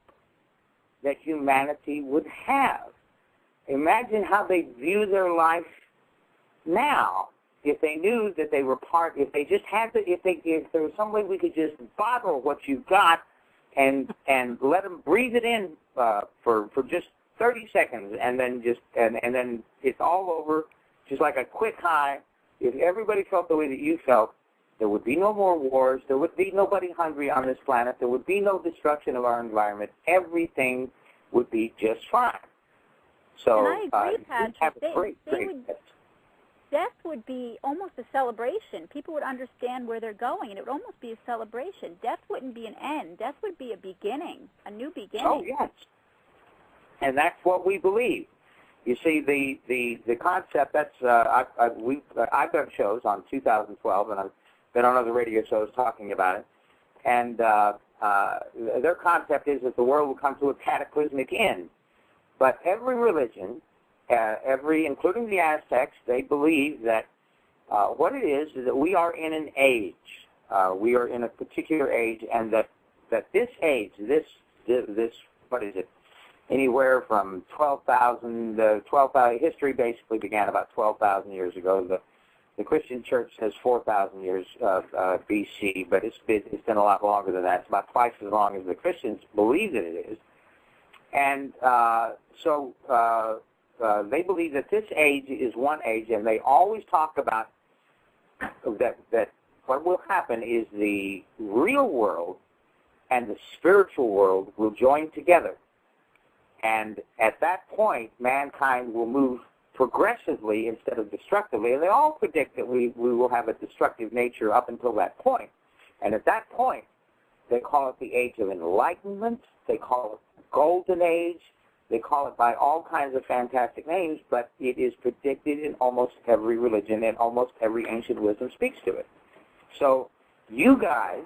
that humanity would have. Imagine how they view their life now if they knew that they were if they just had to, if there was some way we could just bottle what you've got and let them breathe it in for just 30 seconds, and then then it's all over, just like a quick high. If everybody felt the way that you felt, there would be no more wars. There would be nobody hungry on this planet. There would be no destruction of our environment. Everything would be just fine. So, and I agree, Patrick. Death would be almost a celebration. People would understand where they're going, and it would almost be a celebration. Death wouldn't be an end. Death would be a beginning, a new beginning. Oh, yes. And that's what we believe. You see, the concept, I've done shows on 2012, and I've been on other radio shows talking about it, and their concept is that the world will come to a cataclysmic end. But every religion, including the Aztecs, they believe that what it is that we are in an age. We are in a particular age, and that this age, this what is it? Anywhere from 12,000, history basically began about 12,000 years ago. The Christian church says 4,000 years BC, but it's been a lot longer than that. It's about twice as long as the Christians believe that it is. And so they believe that this age is one age, and they always talk about that what will happen is the real world and the spiritual world will join together. And at that point, mankind will move progressively instead of destructively. And they all predict that we will have a destructive nature up until that point. And at that point, they call it the Age of Enlightenment. They call it the Golden Age. They call it by all kinds of fantastic names, but it is predicted in almost every religion, and almost every ancient wisdom speaks to it. So you guys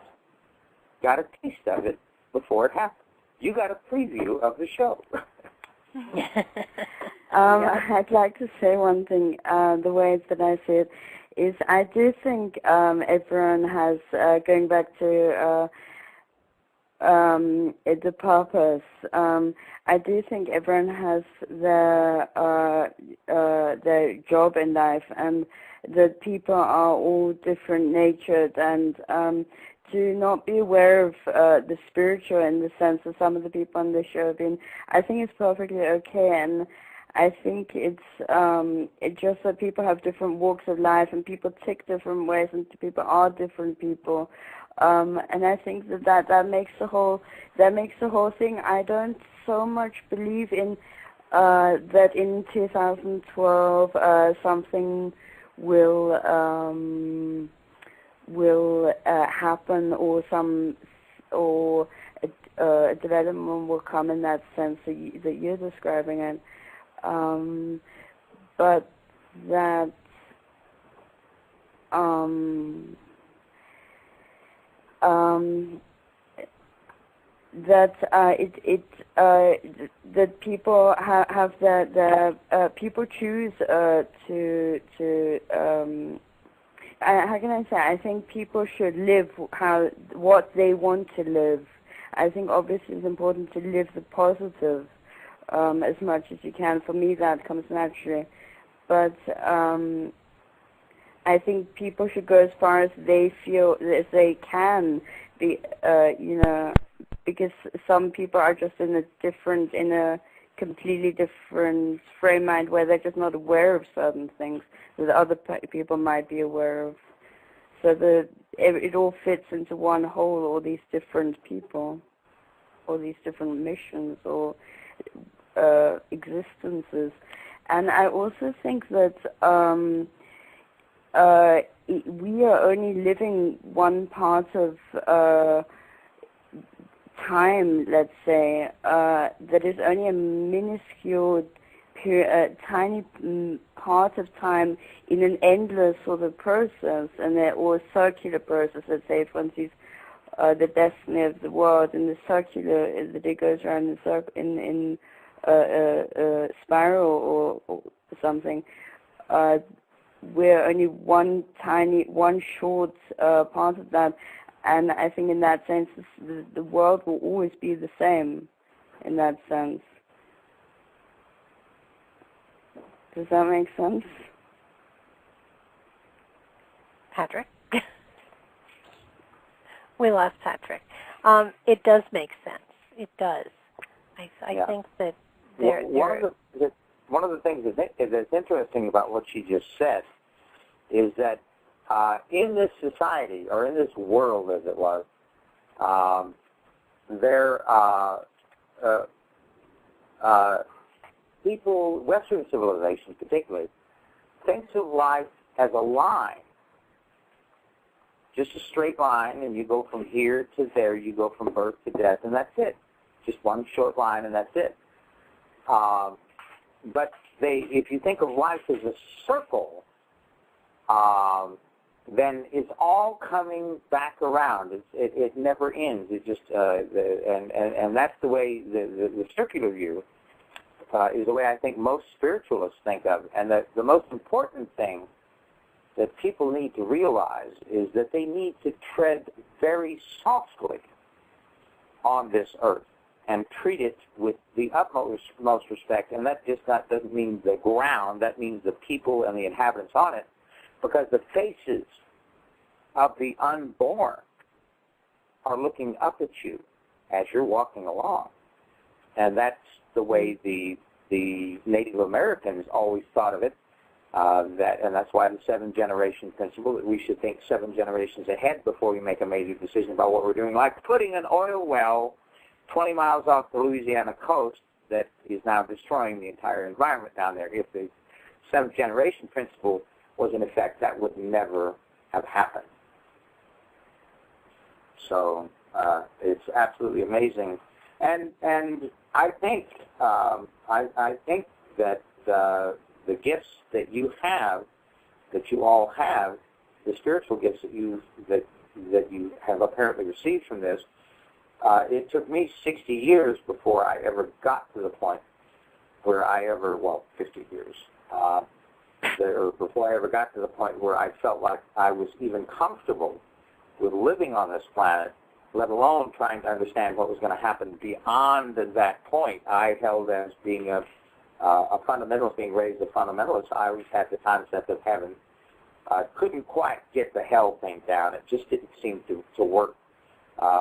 got a taste of it before it happened. You got a preview of the show. I'd like to say one thing. The way that I see it is I do think everyone has, going back to the purpose. I do think everyone has their job in life, and that people are all different natured, and to not be aware of the spiritual in the sense that some of the people on the show have been, I think it's perfectly okay, and I think it's just that people have different walks of life, and people tick different ways, and people are different people. And I think that makes the whole thing. I don't so much believe in that in 2012 something will happen, or a development will come in that sense that you're describing it. But that that people have the people choose to how can I say? I think people should live what they want to live. I think obviously it's important to live the positive as much as you can. For me, that comes naturally, but I think people should go as far as they feel as they can be, because some people are just in a completely different frame mind where they're just not aware of certain things that other people might be aware of. So that it all fits into one whole, all these different people, all these different missions or existences. And I also think that we are only living one part of time, let's say, that is only a minuscule tiny part of time in an endless sort of process, or a circular process. Let's say, for instance, the destiny of the world in the circular, that it goes around in spiral or something. We're only one short part of that, and I think in that sense the world will always be the same in that sense. Does that make sense? Patrick? We lost Patrick. It does make sense. It does. I think that one of the things that's interesting about what she just said is that in this society, or in this world as it was, people, Western civilization particularly, thinks of life as a line. Just a straight line, and you go from here to there, you go from birth to death, and that's it. Just one short line, and that's it. But if you think of life as a circle, then it's all coming back around. It never ends. It just and that's the way the circular view is the way I think most spiritualists think of. And the most important thing that people need to realize is that they need to tread very softly on this earth and treat it with the utmost respect. And that just doesn't mean the ground. That means the people and the inhabitants on it, because the faces of the unborn are looking up at you as you're walking along. And that's the way the Native Americans always thought of it. And that's why the 7-generation principle, that we should think 7 generations ahead before we make a major decision about what we're doing, like putting an oil well 20 miles off the Louisiana coast that is now destroying the entire environment down there. If the 7th generation principle was in effect, that would never have happened. So it's absolutely amazing, and I think that the gifts that you have, that you all have, the spiritual gifts that you have apparently received from this. It took me 60 years before I ever got to the point where 50 years, before I ever got to the point where I felt like I was even comfortable with living on this planet let alone trying to understand what was going to happen beyond that point. I held as being a fundamentalist, being raised a fundamentalist. I always had the concept of heaven. Couldn't quite get the hell thing down. It just didn't seem to work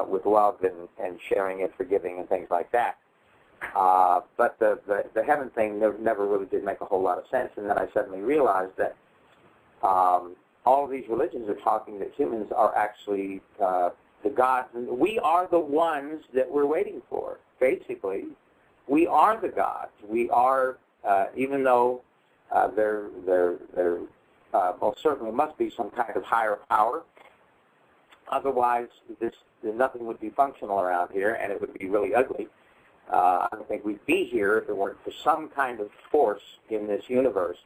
with love and sharing and forgiving and things like that. But the heaven thing never really did make a whole lot of sense. And then I suddenly realized that all of these religions are talking that humans are actually the gods. And we are the ones that we're waiting for, basically. We are the gods. We are, even though there most certainly must be some kind of higher power. Otherwise, nothing would be functional around here, and it would be really ugly. I don't think we'd be here if it weren't for some kind of force in this universe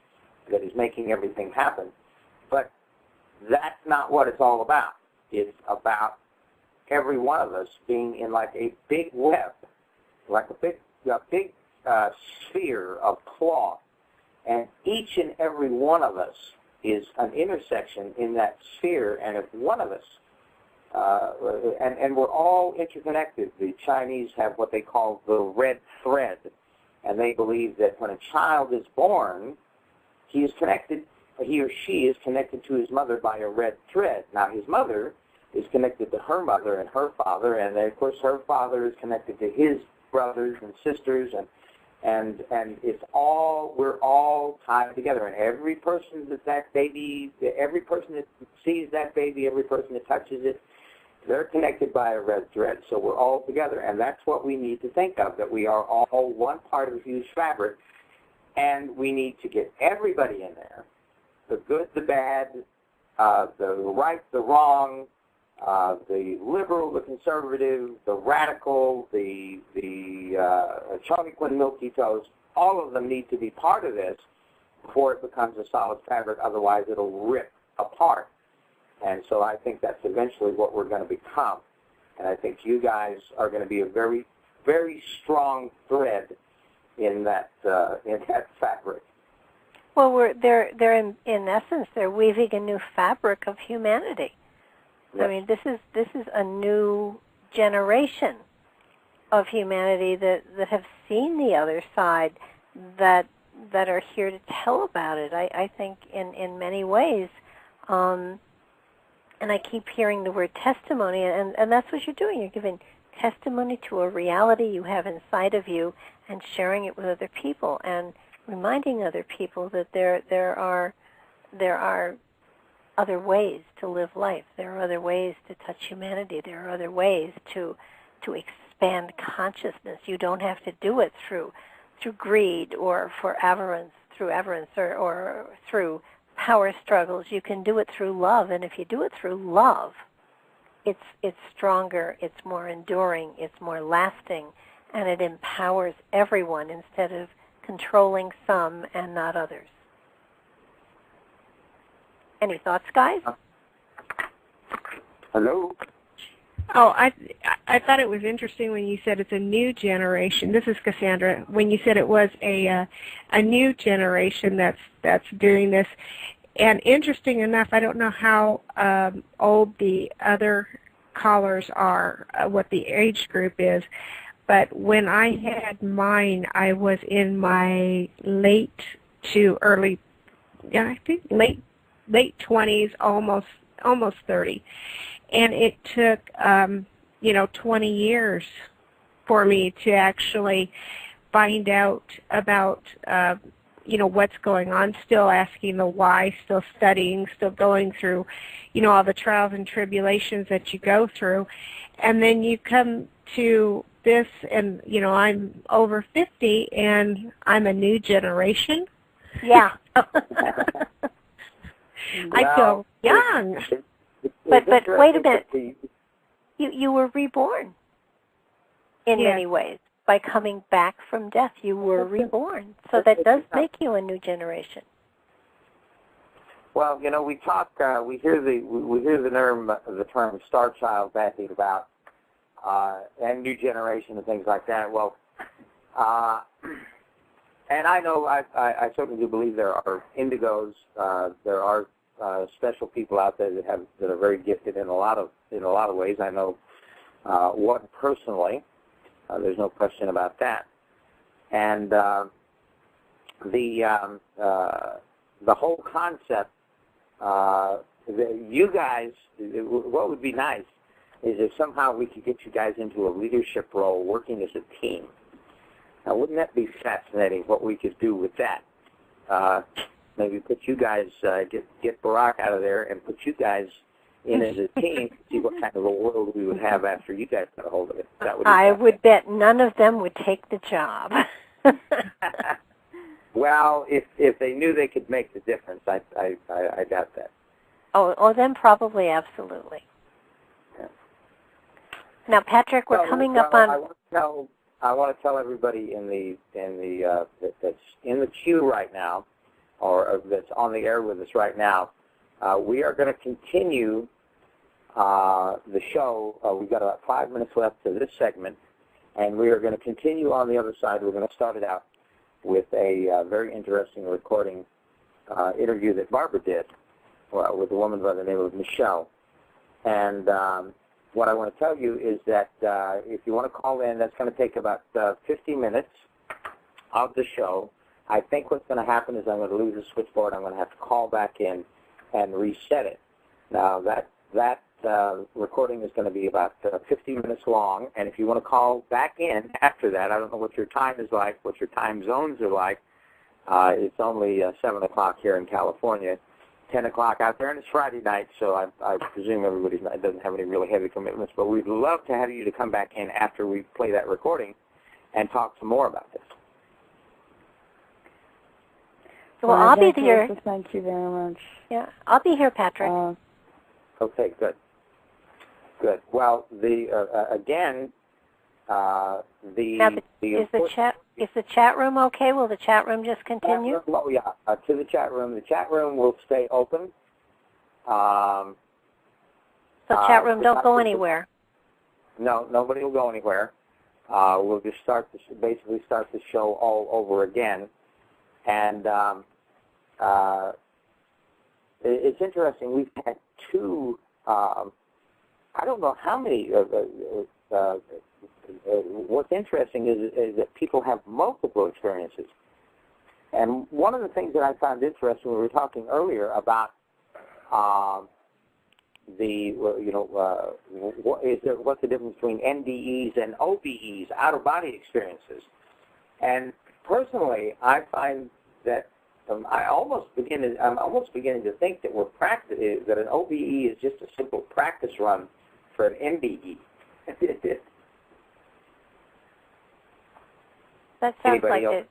that is making everything happen. But that's not what it's all about. It's about every one of us being in like a big web, like a big sphere of cloth, and each and every one of us is an intersection in that sphere, and if one of us, and we're all interconnected. The Chinese have what they call the red thread, and they believe that when a child is born, he or she is connected to his mother by a red thread. Now, his mother is connected to her mother and her father, and then, of course, her father is connected to his brothers and sisters, and we're all tied together. And every person that baby, every person that sees that baby, every person that touches it, they're connected by a red thread. So we're all together, and that's what we need to think of, that we are all one part of a huge fabric, and we need to get everybody in there, the good, the bad, the right, the wrong, the liberal, the conservative, the radical, the Charlie Milky Toast. All of them need to be part of this before it becomes a solid fabric. Otherwise, it'll rip apart. And so I think that's eventually what we're going to become. And I think you guys are going to be a very, very strong thread in that fabric. Well, they're in essence, they're weaving a new fabric of humanity. Yes. I mean, this is a new generation of humanity that have seen the other side, that are here to tell about it. I think in many ways, and I keep hearing the word testimony, and that's what you're doing. You're giving testimony to a reality you have inside of you and sharing it with other people and reminding other people that there are other ways to live life. There are other ways to touch humanity. There are other ways to expand consciousness. You don't have to do it through greed or through avarice or through power struggles. You can do it through love, and if you do it through love, it's stronger, it's more enduring, it's more lasting, and it empowers everyone instead of controlling some and not others. Any thoughts, guys? Hello? Oh, I thought it was interesting when you said it's a new generation. This is Cassandra. When you said it was a new generation that's doing this, and interesting enough, I don't know how old the other callers are, what the age group is, but when I had mine, I was in my late to early, I think late 20s, almost 30. And it took, 20 years for me to actually find out about, what's going on, still asking the why, still studying, still going through, all the trials and tribulations that you go through. And then you come to this, and, I'm over 50, and I'm a new generation. Yeah. I feel young. But wait a minute. You were reborn in many ways. By coming back from death, you were reborn. So that does make you a new generation. Well, we talk, we hear the term star child bandied about, and new generation and things like that. Well, and I know I certainly do believe there are indigos. There are special people out there that are very gifted in a lot of ways. I know one personally. There's no question about that. And the whole concept, you guys, what would be nice is if somehow we could get you guys into a leadership role working as a team. Now, wouldn't that be fascinating, what we could do with that? Maybe put you guys, get Barack out of there and put you guys in as a team to see what kind of a world we would have after you guys got a hold of it. I would bet none of them would take the job. Well, if they knew they could make the difference, I doubt that. Oh, then probably, absolutely. Yeah. Now, Patrick, we're coming up on. I want to tell everybody that's in the queue right now, or that's on the air with us right now. We are going to continue the show. We've got about 5 minutes left to this segment, and we are going to continue on the other side. We're going to start it out with a very interesting recording interview that Barbara did with a woman by the name of Michelle. And what I want to tell you is that if you want to call in, that's going to take about 50 minutes of the show. I think what's going to happen is I'm going to lose the switchboard. I'm going to have to call back in and reset it. Now, that recording is going to be about 50 minutes long, and if you want to call back in after that, I don't know what your time is like, what your time zones are like. It's only 7 o'clock here in California, 10 o'clock out there, and it's Friday night, so I presume everybody doesn't have any really heavy commitments, but we'd love to have you to come back in after we play that recording and talk some more about this. Well, I'll be here. Thank you very much. Yeah, I'll be here, Patrick. Okay, good. Good. Well, again, now is the chat room okay? Will the chat room just continue? Oh yeah, to the chat room. The chat room will stay open. So chat room, don't go anywhere. No, nobody will go anywhere. We'll just basically start the show all over again, and it's interesting. We've had two. I don't know how many. What's interesting is that people have multiple experiences. And one of the things that I found interesting, we were talking earlier about what's the difference between NDEs and OBEs, out-of-body experiences. And personally, I find that I'm almost beginning to think that that an OBE is just a simple practice run for an NDE. That sounds like it.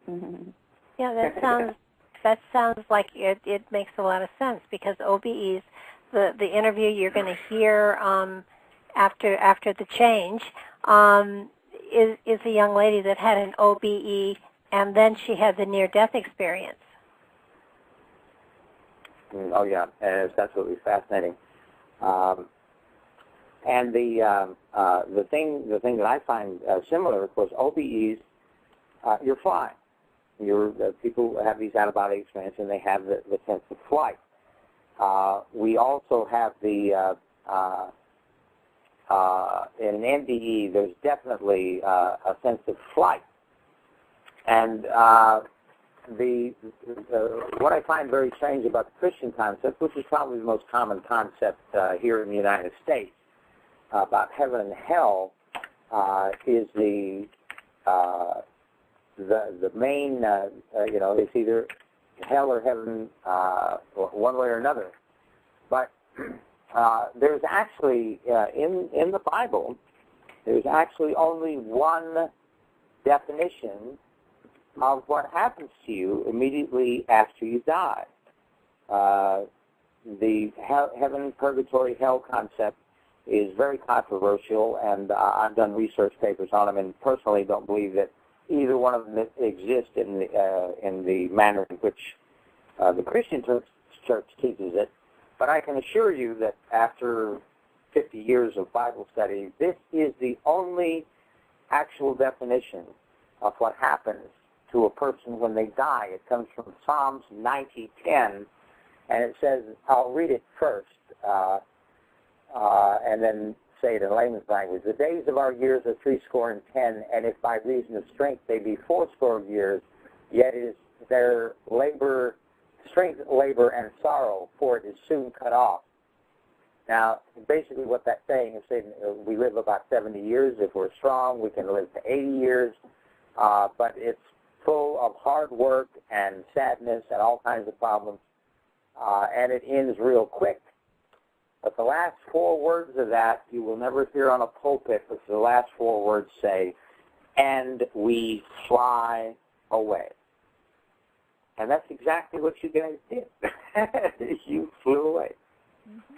Mm-hmm. Yeah, that sounds like it makes a lot of sense, because OBEs, the interview you're going to hear after the change is a young lady that had an OBE, and then she had the near-death experience. Oh yeah, and it's absolutely fascinating. And the thing that I find similar, of course, OBEs, you're flying. People have these out-of-body experiences, and they have the sense of flight. We also have in an NDE, there's definitely a sense of flight. And what I find very strange about the Christian concept, which is probably the most common concept here in the United States, about heaven and hell, is the main, it's either hell or heaven, one way or another. But there's actually, in the Bible, there's actually only one definition of what happens to you immediately after you die. The heaven, purgatory, hell concept is very controversial, and I've done research papers on them, and personally don't believe that either one of them exists in the manner in which the Christian church teaches it. But I can assure you that after 50 years of Bible study, this is the only actual definition of what happens to a person when they die. It comes from Psalms 90:10, and it says, I'll read it first, and then say it in layman's language. The days of our years are 70, and if by reason of strength they be 80 years, yet is their labor, strength, labor, and sorrow, for it is soon cut off. Now, basically what that's saying is saying we live about 70 years. If we're strong, we can live to 80 years, but it's full of hard work and sadness and all kinds of problems, and it ends real quick. But the last 4 words of that you will never hear on a pulpit, because the last 4 words say, and we fly away. And that's exactly what you guys did. You flew away. Mm-hmm.